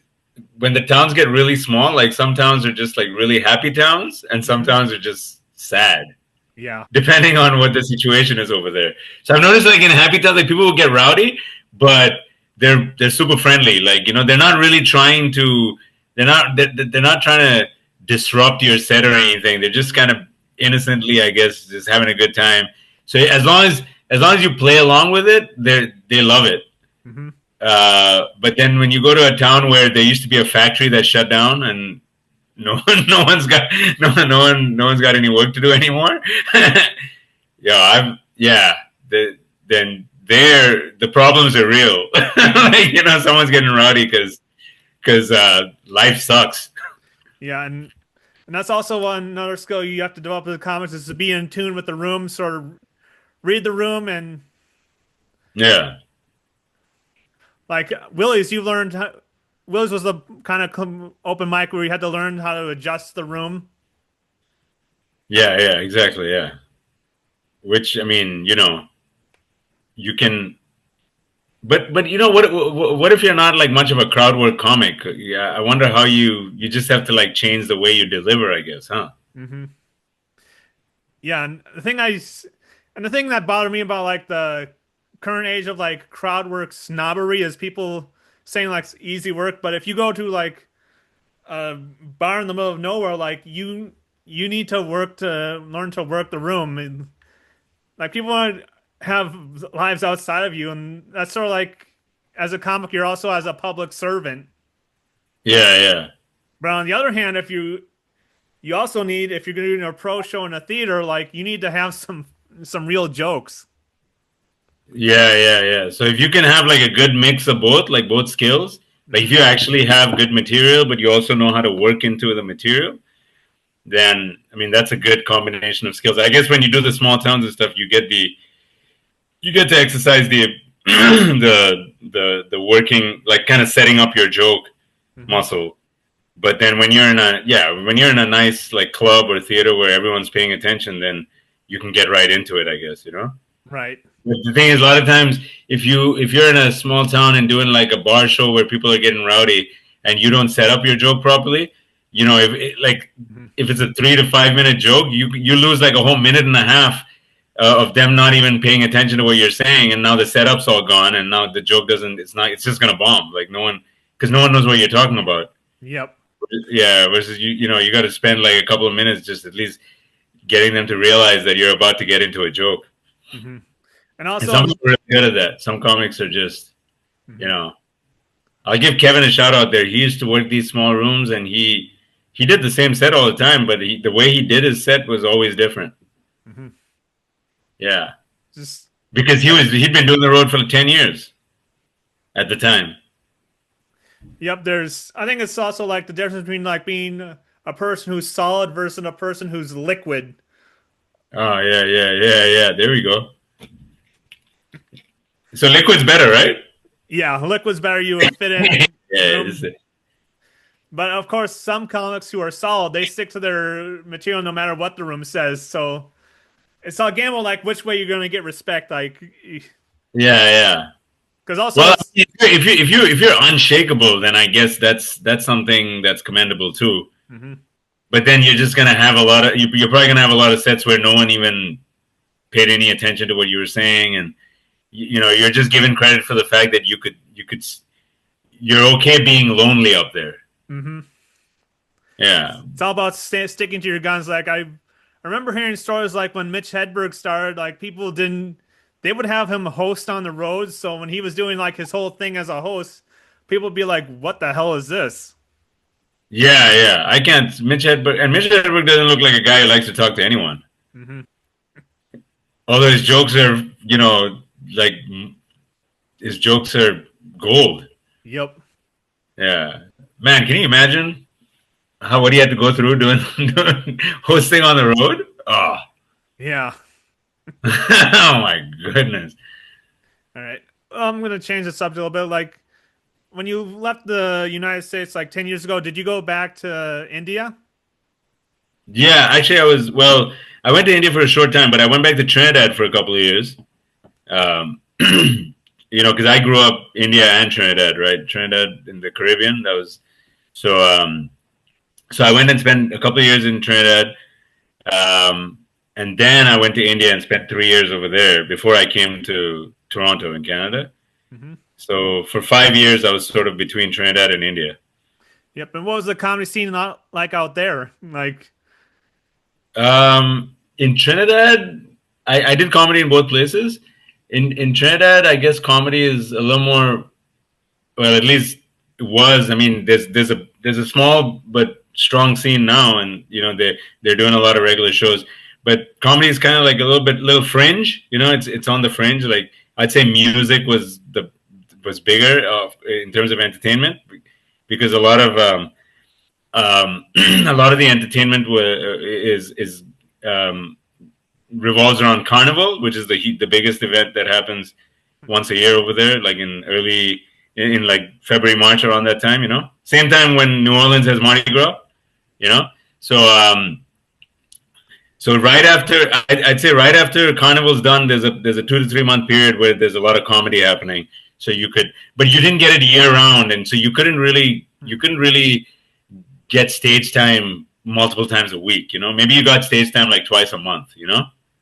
when the towns get really small, like some towns are just like really happy towns, and some Hmm. towns are just sad, Yeah. depending on what the situation is over there. So I've noticed, like in happy towns, like people will get rowdy, but they're super friendly. Like they're not really trying to, they're not trying to disrupt your set or anything. They're just kind of innocently, I guess, just having a good time. So as long as you play along with it, they love it. Hmm. But then when you go to a town where there used to be a factory that shut down and no one's got any work to do anymore. Yeah, then there the problems are real. Like someone's getting rowdy because life sucks. Yeah, and that's also another skill you have to develop as a comics is to be in tune with the room, sort of read the room, and Yeah, like Willie's, you learned. Willie's was the kind of open mic where you had to learn how to adjust the room. yeah, exactly, yeah. Which I mean, you can. But what if you're not like much of a crowd work comic? Yeah, I wonder how you just have to like change the way you deliver, I guess, huh? Hmm. Yeah, and the thing that bothered me about like the current age of like crowd work snobbery is people saying like it's easy work, but if you go to like a bar in the middle of nowhere, like you need to work to learn to work the room, and like people want to have lives outside of you, and that's sort of like as a comic, you're also as a public servant. Yeah, yeah, But on the other hand, if you also need if you're doing a pro show in a theater, like you need to have some real jokes. yeah. So if you can have like a good mix of both, like both skills, like if Hmm. you actually have good material, but you also know how to work into the material, then I mean that's a good combination of skills. I guess when you do the small towns and stuff, you get to exercise the the working, like kind of setting up your joke Hmm. muscle. But then when you're in a nice like club or theater where everyone's paying attention, then you can get right into it, I guess. Right. But the thing is, a lot of times, if you're in a small town and doing like a bar show where people are getting rowdy and you don't set up your joke properly, Hmm. if it's a 3 to 5 minute joke, you lose like a whole minute and a half of them not even paying attention to what you're saying, and now the setup's all gone, and now the joke doesn't. It's just gonna bomb. Like because no one knows what you're talking about. Yep. Yeah, versus you got to spend like a couple of minutes just at least getting them to realize that you're about to get into a joke. Hmm. And And also, some people are really good at that. Some comics are just, you mhm. know. I'll give Kevin a shout out there. He used to work these small rooms, and he did the same set all the time, but the way he did his set was always different. Hmm. Yeah, Just because yep. he'd been doing the road for 10 years at the time. Yep. There's I think it's also like the difference between like being a person who's solid versus a person who's liquid. Oh yeah. There we go. So liquid's better, right? Yeah, liquid's better. You would fit in Yeah. room. But of course, some comics who are solid, they stick to their material no matter what the room says. So it's a gamble like which way you're going to get respect. Like, Yeah. because also Well, it's if you're unshakable, then I guess that's something that's commendable too. mhm. But then you're just gonna have a lot of you're probably gonna have a lot of sets where no one even paid any attention to what you were saying, and you're just given credit for the fact that you're okay being lonely up there. Hmm. Yeah. It's all about sticking to your guns. Like I remember hearing stories like when Mitch Hedberg started, like people didn't, they would have him host on the road. So when he was doing like his whole thing as a host, people would be like, "What the hell is this?" Yeah, yeah. I can't. Mitch Hedberg doesn't look like a guy who likes to talk to anyone. Hmm. Although his jokes are, like his jokes are gold. Yep. Yeah, man. Can you imagine what he had to go through doing hosting on the road? Oh, Yeah. oh my goodness. All right. I'm gonna change the subject a little bit. Like when you left the United States like 10 years ago, did you go back to India? Yeah, actually, I went to India for a short time, but I went back to Trinidad for a couple of years. Um, because I grew up India and Trinidad, right? Trinidad in the Caribbean. That was so. So I went and spent a couple of years in Trinidad, and then I went to India and spent 3 years over there before I came to Toronto in Canada. Hmm. So for 5 years, I was sort of between Trinidad and India. Yep. And what was the comedy scene like out there? Like, In Trinidad, I did comedy in both places. In Trinidad, I guess comedy is a little more, well, at least it was. I mean, there's a small but strong scene now, and they're doing a lot of regular shows. But comedy is kind of like a little fringe. It's on the fringe. Like I'd say, music was bigger in terms of entertainment because a lot of a lot of the entertainment is um, revolves around Carnival, which is the biggest event that happens once a year over there, like in like February, March, around that time. Same time when New Orleans has Mardi Gras. You know, so right after, I'd say right after Carnival's done, there's a 2 to 3 month period where there's a lot of comedy happening. So but you didn't get it year round, and so you couldn't really get stage time multiple times a week. Maybe you got stage time like twice a month.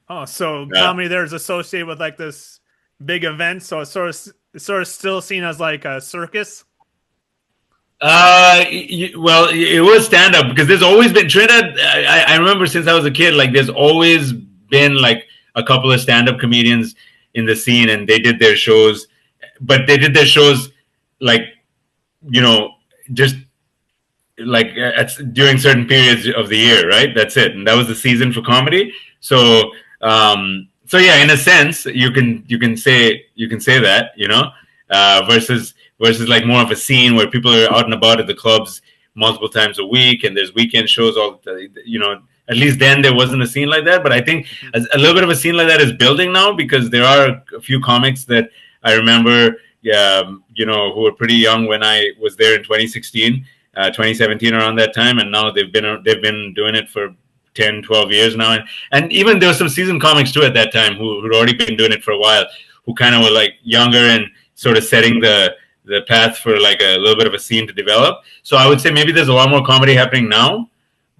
oh, so Yeah. comedy there is associated with like this big event, so it's sort of still seen as like a circus. Well, it was stand up because there's always been Trinidad. I remember since I was a kid, like there's always been like a couple of stand up comedians in the scene, and they did their shows, but they did their shows like you know just like during certain periods of the year, right? That's it, and that was the season for comedy. So yeah, in a sense, you can say that, versus like more of a scene where people are out and about at the clubs multiple times a week, and there's weekend shows At least then there wasn't a scene like that, but I think Hmm. a little bit of a scene like that is building now because there are a few comics that I remember, who were pretty young when I was there in 2016, 2017, around that time, and now they've been doing it for 10, 12 years now, and even there were some seasoned comics too at that time who'd already been doing it for a while, who kind of were like younger and sort of setting the path for like a little bit of a scene to develop. So I would say maybe there's a lot more comedy happening now,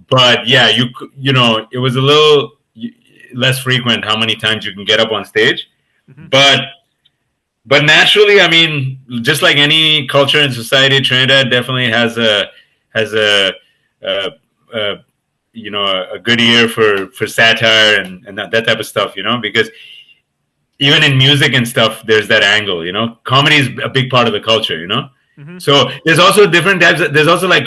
but yeah, it was a little less frequent how many times you can get up on stage, Hmm. but naturally, I mean, just like any culture and society, Trinidad definitely has a a good ear for satire and that type of stuff. Because even in music and stuff, there's that angle. Comedy is a big part of the culture. Hmm. So there's also different types. There's also like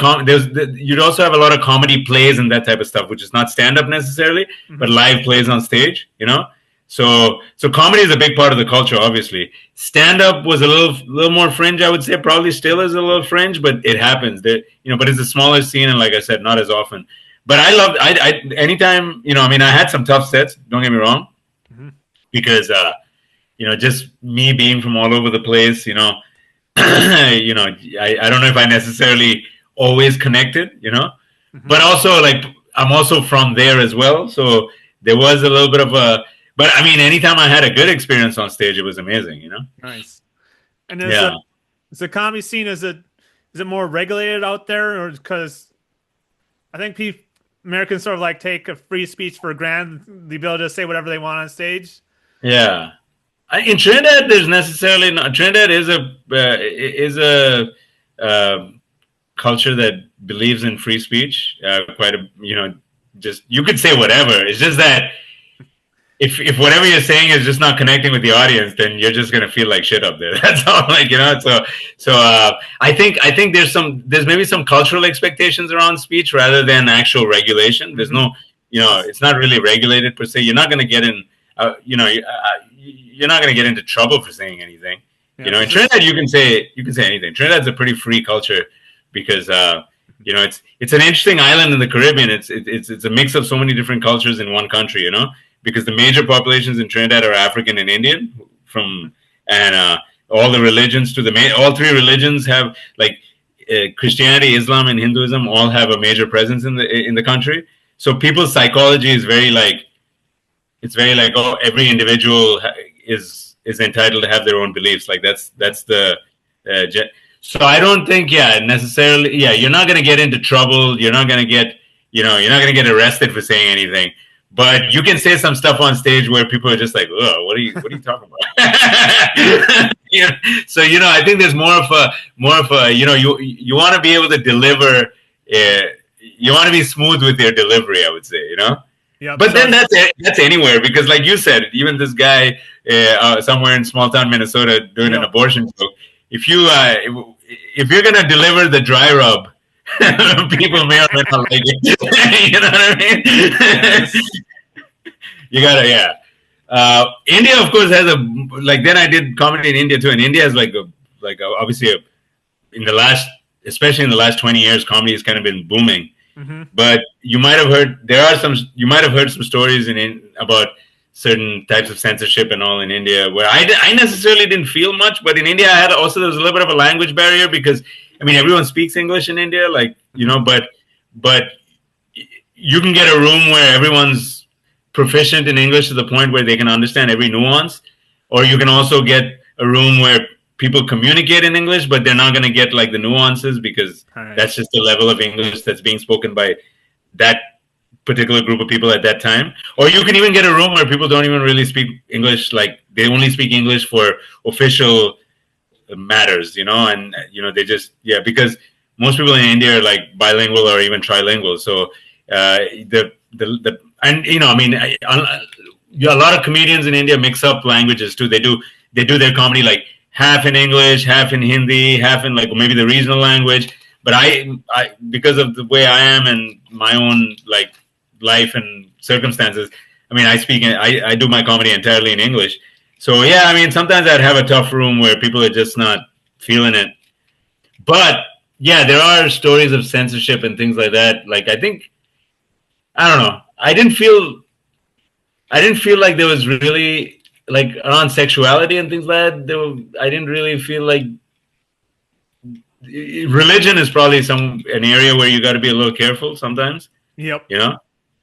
you'd also have a lot of comedy plays and that type of stuff, which is not stand up necessarily, but Hmm. live plays on stage. So comedy is a big part of the culture. Obviously, stand up was a little more fringe. I would say probably still is a little fringe, but it happens. But it's a smaller scene, and like I said, not as often. But I loved. Anytime. I mean, I had some tough sets. Don't get me wrong, Hmm. because just me being from all over the place. I don't know if I necessarily always connected, Hmm. but also like I'm also from there as well. So there was a little bit of but I mean, anytime I had a good experience on stage, it was amazing. Nice. And Yeah. is the comedy scene is it more regulated out there, or because I think Americans sort of like take a free speech for granted, the ability to say whatever they want on stage. Yeah. In Trinidad, there's necessarily not. Trinidad is a uh, culture that believes in free speech. Quite a just you could say whatever. It's just that if whatever you're saying is just not connecting with the audience, then you're just gonna feel like shit up there. That's all. So I think there's maybe some cultural expectations around speech rather than actual regulation. There's no it's not really regulated per se. You're not gonna get in you're not gonna get into trouble for saying anything. Yeah, In Trinidad you can say anything. Trinidad's a pretty free culture because it's an interesting island in the Caribbean. It's a mix of so many different cultures in one country. Because the major populations in Trinidad are African and Indian and all the religions all three religions have Christianity, Islam, and Hinduism all have a major presence in the country. So people's psychology is very oh, every individual is entitled to have their own beliefs. That's the so I don't think necessarily you're not going to get into trouble. You're not going to get you're not going to get arrested for saying anything. But you can say some stuff on stage where people are just like, "Oh, what are you talking about?" So I think there's more of a you want to be able to deliver. You want to be smooth with your delivery, I would say. yeah. But then that's anywhere because, like you said, even this guy somewhere in small town Minnesota doing an abortion joke. If you're gonna deliver the dry rub. People may or may not like it. You know what I mean? Yes. You gotta, India, of course, has then I did comedy in India too, and India has obviously especially in the last 20 years, comedy has kind of been booming. Mm-hmm. But you might have heard some stories about certain types of censorship and all in India where I necessarily didn't feel much, but in India there was a little bit of a language barrier because everyone speaks English in India, but you can get a room where everyone's proficient in English to the point where they can understand every nuance, or you can also get a room where people communicate in English, but they're not going to get the nuances because that's just the level of English that's being spoken by that particular group of people at that time. Or you can even get a room where people don't even really speak English, they only speak English for official matters, and they just because most people in India are bilingual or even trilingual. So a lot of comedians in India mix up languages too. They do their comedy half in English, half in Hindi, half in maybe the regional language. But I because of the way I am and my own life and circumstances, I do my comedy entirely in English. So sometimes I'd have a tough room where people are just not feeling it. But there are stories of censorship and things like that. I don't know. I didn't feel like there was really around sexuality and things like that. I didn't really feel like religion is probably an area where you got to be a little careful sometimes. Yep.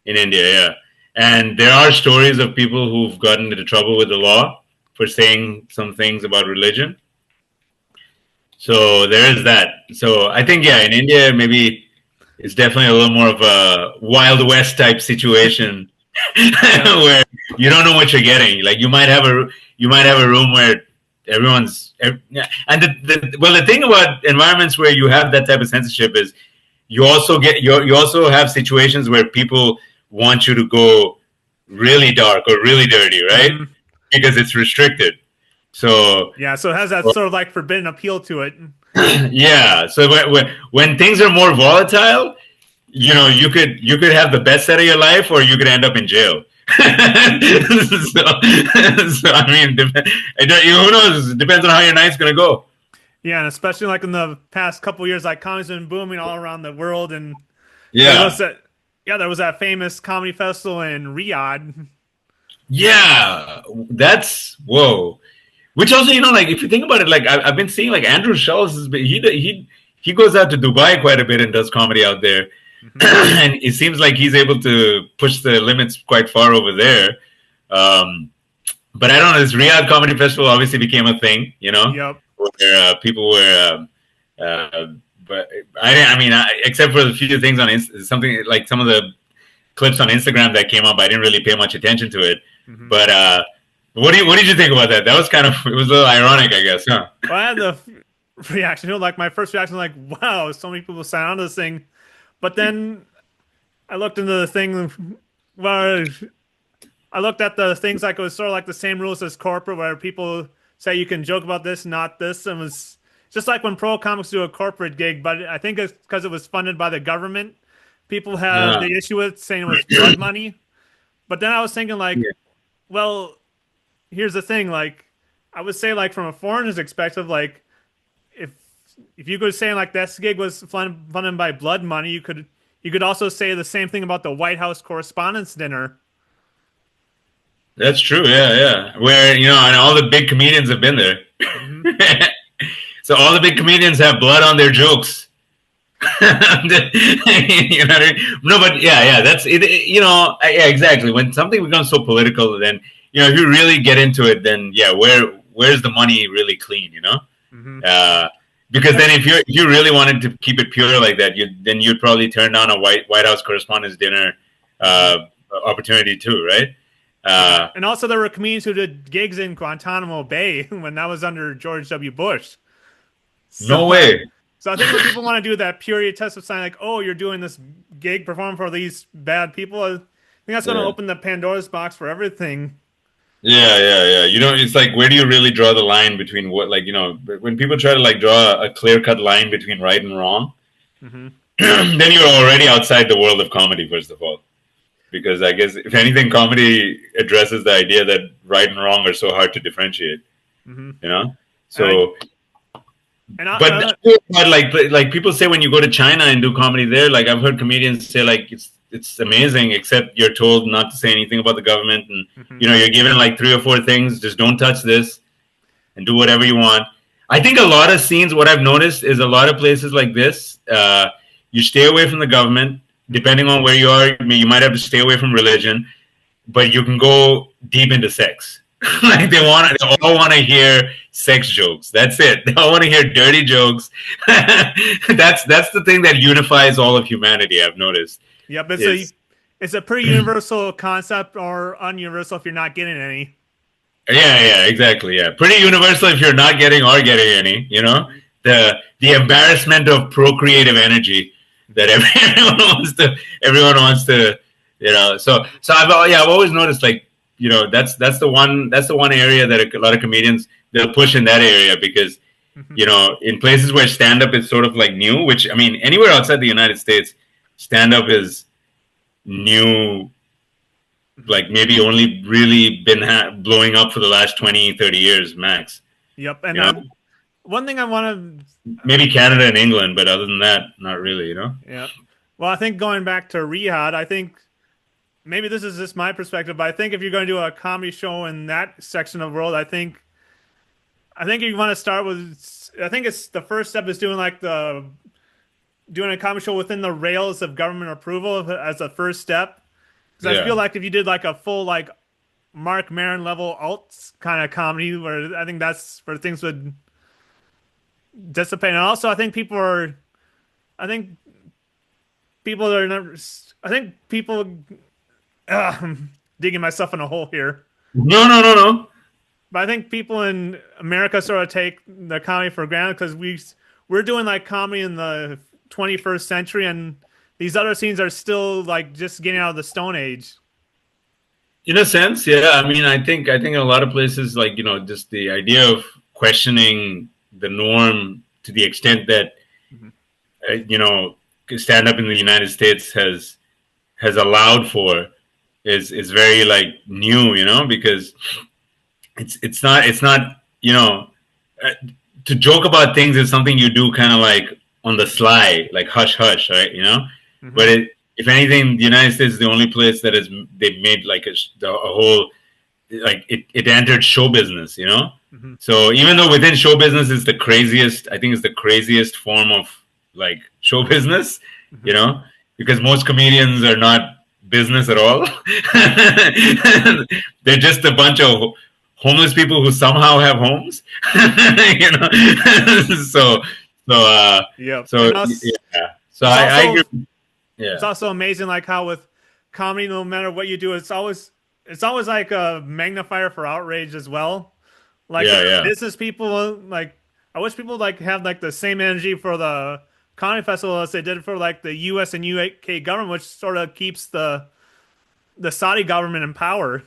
In India, and there are stories of people who've gotten into trouble with the law for saying some things about religion. So there is that. So I think in India maybe it's definitely a little more of a Wild West type situation where you don't know what you're getting. You might have a room where everyone's and the thing about environments where you have that type of censorship is you also have situations where people want you to go really dark or really dirty, right? Mm-hmm. Because it's restricted. So so it has that sort of forbidden appeal to it. So when things are more volatile, you could have the best set of your life, or you could end up in jail. so who knows? It depends on how your night's gonna go. Yeah, and especially in the past couple of years, comedy's been booming all around the world, and there was that famous comedy festival in Riyadh. Yeah, that's whoa. Which also, if you think about it, I've been seeing Andrew Schulz, he goes out to Dubai quite a bit and does comedy out there, mm-hmm. And it seems like he's able to push the limits quite far over there. But I don't know. This Riyadh Comedy Festival obviously became a thing, Yep. Where people were. But except for a few things on something some of the clips on Instagram that came up, I didn't really pay much attention to it. Mm-hmm. But What did you think about that? That was kind of it was a little ironic, I guess, huh? Well, I had the reaction, like my first reaction, like, wow, so many people sign on to this thing. But then I looked into the thing. Well, I looked at the things like it was sort of like the same rules as corporate, where people say you can joke about this, not this, and it was just like when pro comics do a corporate gig. But I think it's because it was funded by the government. People have Yeah. the issue with saying it was blood money. But then I was thinking like, Yeah. well, here's the thing. Like, I would say like from a foreigner's perspective, like if if you could say like this gig was funded by blood money, you could also say the same thing about the White House Correspondents' Dinner. That's true. Yeah, yeah. Where and all the big comedians have been there. Hmm. So all the big comedians have blood on their jokes. You know what I mean? No, but yeah, yeah. That's it. Yeah, exactly. When something becomes so political, then if you really get into it, then yeah, where's the money really clean? Hmm. Uh, because then if you really wanted to keep it pure like that, you'd probably turn down a White House Correspondents' Dinner Hmm. uh, opportunity too, right? Yeah, Uh, and also there were comedians who did gigs in Guantanamo Bay when that was under George W. Bush. So, no way. so I think when people want to do that purity test of saying like, oh, you're doing this gig performing for these bad people, I think that's going to Yeah. open the Pandora's box for everything. Yeah, yeah, yeah. It's like where do you really draw the line between what, like, when people try to like draw a clear cut line between right and wrong, Hmm. then you're already outside the world of comedy, first of all. Because I guess if anything, comedy addresses the idea that right and wrong are so hard to differentiate. Hmm. You know, And I so and I, but like people say when you go to China and do comedy there, like I've heard comedians say like it's amazing, except you're told not to say anything about the government, and mhm. you're given like three or four things, just don't touch this and do whatever you want. I think a lot of scenes, what I've noticed is a lot of places like this, you stay away from the government. Depending on where you are, you might have to stay away from religion, but you can go deep into sex. Like they all want to hear sex jokes. That's it. They all want to hear dirty jokes. That's the thing that unifies all of humanity. I've noticed Yep, is it's a pretty universal concept or ununiversal if you're not getting any. yeah, yeah, exactly, yeah, pretty universal if you're not getting or getting any. Mhm. The embarrassment of procreative energy that everyone wants to so I've always noticed like that's the one area that a lot of comedians they'll push in that area because Mhm. in places where stand up is sort of like new, which I mean anywhere outside the United States stand up is new, Mhm. like maybe only really been blowing up for the last 20, 30 years max. Yep, you and know one thing I want Maybe Canada and England, but other than that not really. to, yeah. Well, I think going back to Riyadh, I think maybe this is just my perspective, but I think if you're going to do a comedy show in that section of the world, I think you want to start with. I think it's the first step is doing a comedy show within the rails of government approval as a first step. Because I feel Yeah, like if you did like a full like Mark Maron level alt kind of comedy, where I think that's where things would dissipate. And also, I think people are never. I think people. I'm digging myself in a hole here. no, no, no, no. But I think people in America sort of take the comedy for granted because we're doing like comedy in the 21st century, and these other scenes are still like just getting out of the Stone Age. In a sense, yeah. I mean, I think in a lot of places, like just the idea of questioning the norm to the extent that Mhm. uh, you know stand up in the United States has allowed for is very like new, because it's not uh, to joke about things is something you do kind of like on the sly, like hush hush, right? But Hmm. if anything, the United States is the only place that has they've made like a whole like it entered show business. Hmm. So even though within show business is the craziest, I think it's the craziest form of like show business, you Hmm. know, because most comedians are not business at all. They're just a bunch of homeless people who somehow have homes, you know. so so Yep. so And us, yeah. So it's I also agree. it's Yeah. also amazing like how with comedy, no matter what you do, it's always like a magnifier for outrage as well. Like Yeah, yeah. business people, like I wish people like have like the same energy for the comedy festival as they did for like the U.S. and UK government, which sort of keeps the Saudi government in power.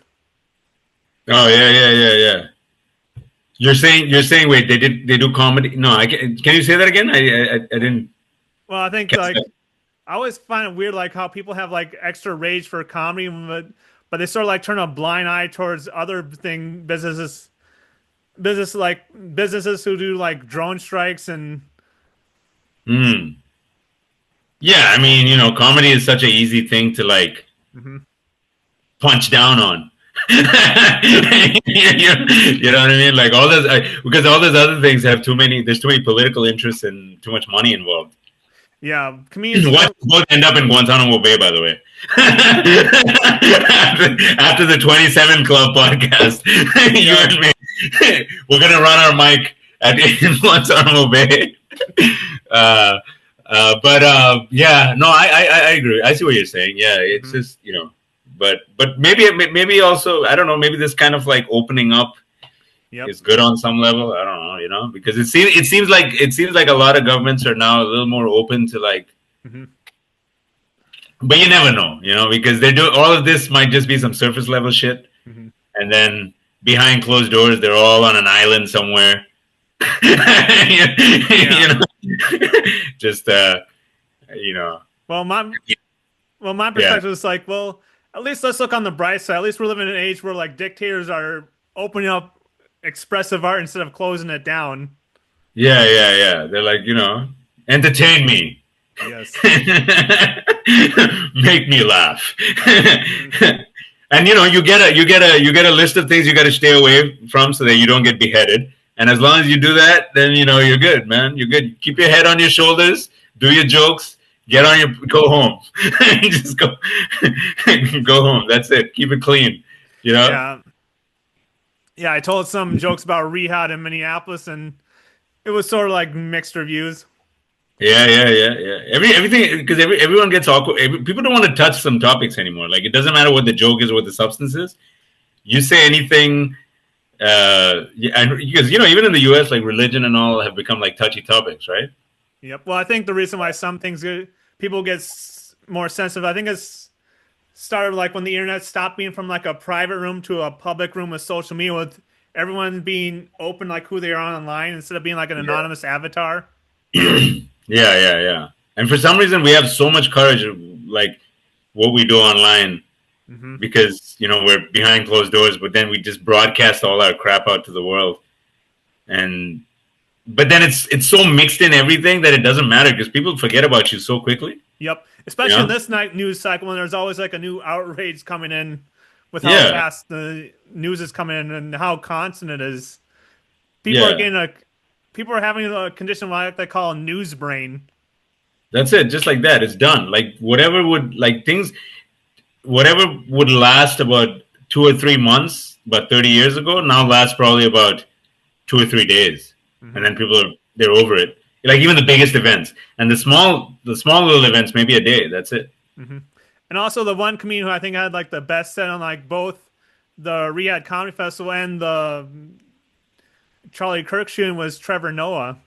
Oh, yeah, yeah, yeah, yeah. You're saying wait, they do comedy? No, can you say that again? I didn't Well, I think catch like that. I always find it weird like how people have like extra rage for comedy, but they sort of like turn a blind eye towards other thing businesses who do like drone strikes and Hmm. Yeah, I mean, comedy is such a easy thing to like Mhm. punch down on. You know what I mean? Like all those, because all those other things have too many. There's too many political interests and too much money involved. Yeah, comedians What don't. both end up in Guantanamo Bay, by the way. After the 27 Club podcast, you Yeah. and me, we're gonna run our mic in Guantanamo Bay. Uh, yeah, no, I agree. I see what you're saying. Yeah, it's Mhm. just but maybe also I don't know. Maybe this kind of like opening up Yep. is good on some level. I don't know, because it seems like a lot of governments are now a little more open to like, Mhm. but you never know, because they do all of this might just be some surface level shit, Mhm. and then behind closed doors they're all on an island somewhere. Yeah. you know, just you know, Well, my yeah, perspective is like, well, at least let's look on the bright side. At least we're living in an age where like dictators are opening up expressive art instead of closing it down. yeah, yeah, yeah. They're like, entertain me. Yes. Make me laugh. Mhm. And you get a list of things you got to stay away from so that you don't get beheaded. And as long as you do that, then you're good, man. You're good. Keep your head on your shoulders. Do your jokes. Go home. Just go go home. That's it. Keep it clean. You know. Yeah. Yeah, I told some jokes about Riyadh in Minneapolis, and it was sort of like mixed reviews. Yeah, yeah, yeah, yeah. Everything because everyone gets awkward. People don't want to touch some topics anymore. Like it doesn't matter what the joke is or what the substance is. You say anything, yeah, and because even in the U.S., like religion and all have become like touchy topics, right? Yep. Well, I think the reason why some things people get more sensitive, I think it's started like when the internet stopped being from like a private room to a public room with social media, with everyone being open like who they are online instead of being like an Yeah, anonymous avatar. yeah, yeah, yeah. And for some reason, we have so much courage, like what we do online, Hmm. because we're behind closed doors, but then we just broadcast all our crap out to the world, and but then it's so mixed in everything that it doesn't matter because people forget about you so quickly. Yep. You Especially in know? this night news cycle when there's always like a new outrage coming in with how Yeah, fast the news is coming in and how constant it is. People are yeah. getting a people are having a condition like they call news brain. That's it. Just like that, it's done. Like whatever would last about 2 or 3 months, about 30 years ago, now lasts probably about 2 or 3 days, and Hmm. then they're over it. Like even the biggest events and the small little events, maybe a day. That's it. Hmm. And also the one comedian who I think had like the best set on like both the Riyadh Comedy Festival and the Charlie Kirk shooting was Trevor Noah.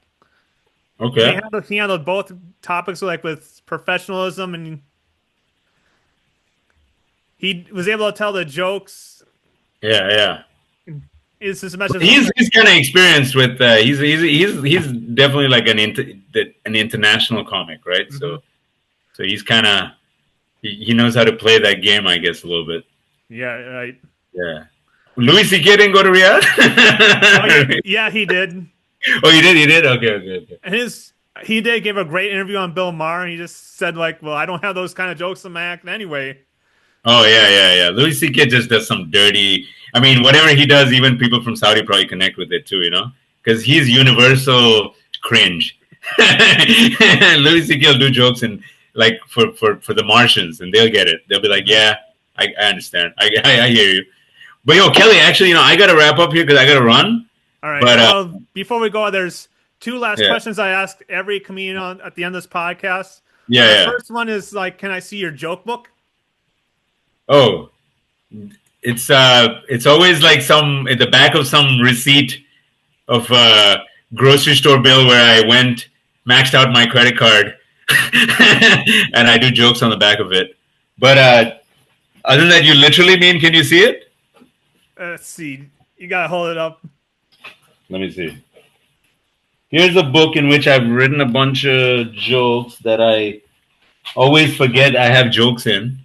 Okay. He handled both topics like with professionalism, and he was able to tell the jokes. Yeah, yeah. It's just a message of He's kind of experienced with. He's definitely like an international comic, right? Mhm. So he's kind of he knows how to play that game, I guess, a little bit. Yeah, right. Yeah. Louis C.K. didn't go to Oh yeah, Riyadh. yeah, he did. Oh, you did. You did. Okay. Okay. Okay. And he did give a great interview on Bill Maher, and he just said like, "Well, I don't have those kind of jokes in my act anyway." Oh yeah, yeah, yeah. Louis C.K. just does some dirty. I mean, whatever he does, even people from Saudi probably connect with it too. Because he's universal cringe. Louis C.K. will do jokes and like for the Martians, and they'll get it. They'll be like, Mhm. "Yeah, I understand. I hear you." But yo, Kelly, actually, I got to wrap up here because I got to run. All right. But Well, before we go, there's two last yeah, questions I ask every comedian on at the end of this podcast. yeah, The yeah. first one is like, "Can I see your joke book?" Oh, it's always like some at the back of some receipt of a grocery store bill where I went maxed out my credit card, and I do jokes on the back of it. But other than that, you literally mean? Can you see it? Let's see. You gotta hold it up. Let me see. Here's a book in which I've written a bunch of jokes that I always forget I have jokes in.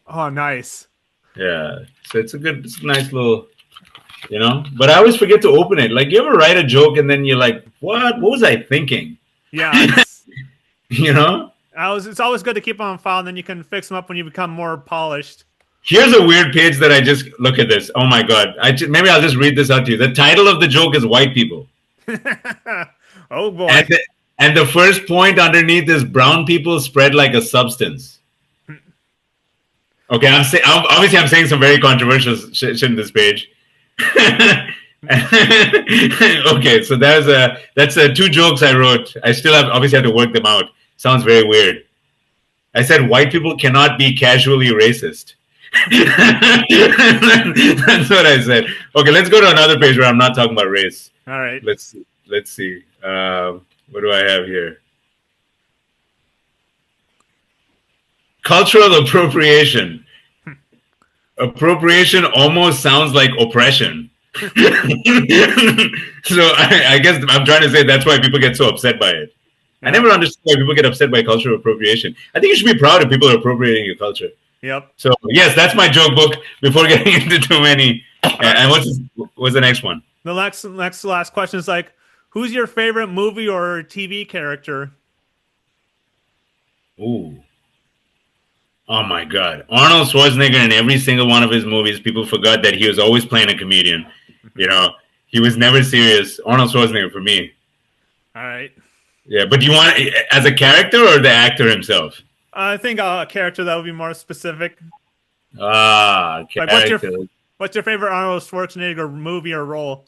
Oh, nice. Yeah, so it's a nice little, But I always forget to open it. Like, you ever write a joke and then you're like, "What? What was I thinking?" Yeah. you know. It's always good to keep them on file, and then you can fix them up when you become more polished. Here's a weird page that I just look at this. Oh my god! Maybe I'll just read this out to you. The title of the joke is "White People." Oh boy! And the first point underneath is "Brown people spread like a substance." Okay, obviously I'm saying some very controversial shit in this page. Okay, so that's two jokes I wrote. I still obviously have to work them out. Sounds very weird. I said white people cannot be casually racist. That's what I said. Okay, let's go to another page where I'm not talking about race. All right. Let's see. What do I have here? Cultural appropriation. Appropriation almost sounds like oppression. So I guess I'm trying to say that's why people get so upset by it. Yeah. I never understood why people get upset by cultural appropriation. I think you should be proud if people are appropriating your culture. Yep. So yes, that's my joke book. Before getting into too many, and what's the next one? The last question is like, who's your favorite movie or TV character? Ooh. Oh my God. Arnold Schwarzenegger in every single one of his movies, people forgot that he was always playing a comedian. He was never serious. Arnold Schwarzenegger for me. All right. Yeah, but do you want as a character or the actor himself? I think a character that would be more specific. Character. Like what's your favorite Arnold Schwarzenegger movie or role?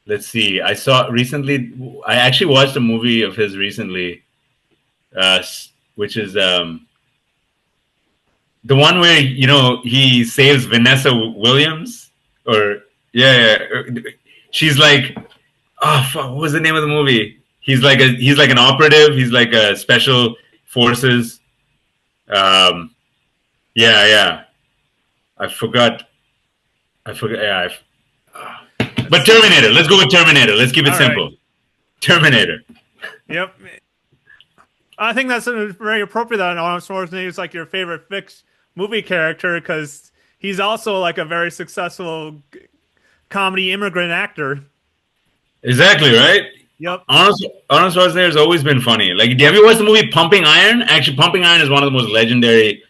Let's see. I actually watched a movie of his recently, which is the one where he saves Vanessa Williams, she's like, oh fuck, what was the name of the movie? He's like an operative. He's like a special forces. I forgot. Yeah. But Terminator. Let's go with Terminator. Let's keep it simple. Right. Terminator. Yep. I think that's very appropriate that Arnold Schwarzenegger is like your favorite fixed movie character because he's also like a very successful comedy immigrant actor. Exactly, right? Yep. Arnold Schwarzenegger has always been funny. Like, have you watched the movie Pumping Iron? Actually, Pumping Iron is one of the most legendary.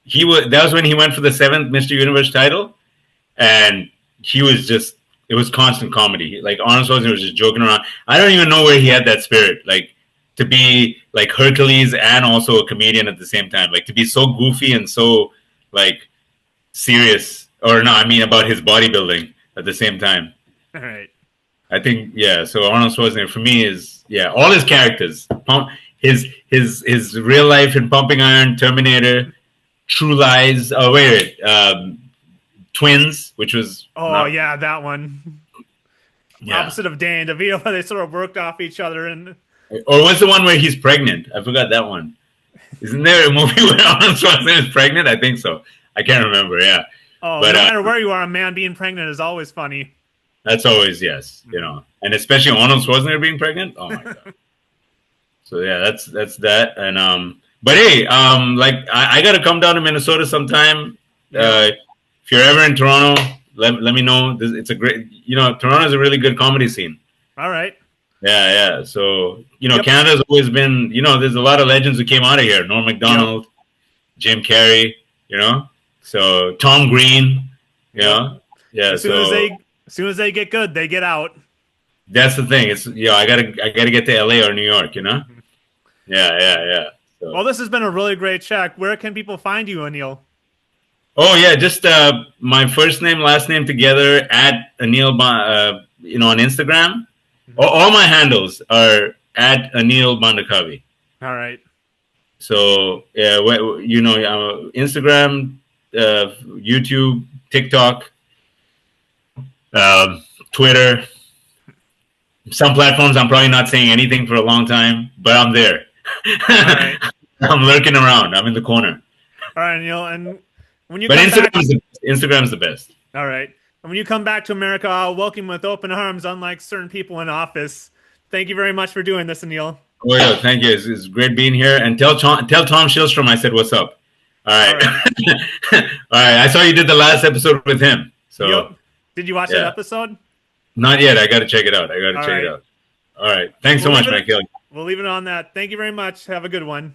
That was when he went for the 7th Mr. Universe title, and he was just. It was constant comedy. Like, Arnold Schwarzenegger was just joking around. I don't even know where he had that spirit. Like, to be like Hercules and also a comedian at the same time. Like, to be so goofy and so like serious, about his bodybuilding at the same time. All right. I think so Arnold Schwarzenegger for me is all his characters. His real life in Pumping Iron, Terminator, True Lies. Oh wait. Twins, which was that one. Yeah. Opposite of Dan DeVito, they sort of worked off each other and. Or what's the one where he's pregnant? I forgot that one. Isn't there a movie where Arnold Schwarzenegger is pregnant? I think so. I can't remember. Yeah. Oh, but, no matter where you are, a man being pregnant is always funny. That's always and especially Arnold Schwarzenegger being pregnant. Oh my god. So yeah, that's that. And but hey, I gotta come down to Minnesota sometime. If you're ever in Toronto, let me know. It's a great, Toronto's a really good comedy scene. All right. Yeah. So, Canada's always been, there's a lot of legends who came out of here. Norm Macdonald, Jim Carrey, so Tom Green, Yeah. As soon as they get good, they get out. That's the thing. It's, I gotta get to LA or New York, Yeah. So. Well, this has been a really great chat. Where can people find you, Anil? Oh yeah, just my first name, last name together at Anil, on Instagram. All my handles are at Anil Bandakavi. All right. So Instagram, YouTube, TikTok, Twitter. Some platforms I'm probably not saying anything for a long time, but I'm there. All right. I'm lurking around. I'm in the corner. All right, Neil. And when you But come back, Instagram's the best. all right. And when you come back to America, I'll welcome you with open arms, unlike certain people in office. Thank you very much for doing this, Anil. Oh yeah, thank you. It's great being here. And tell Tom Shillstrom I said what's up. All All right. right. All right. I saw you did the last episode with him. So Yep. Did you watch that yeah. episode? Not yet. I got to check it out. All right. All right. Thanks so much, man. We'll leave it on that. Thank you very much. Have a good one.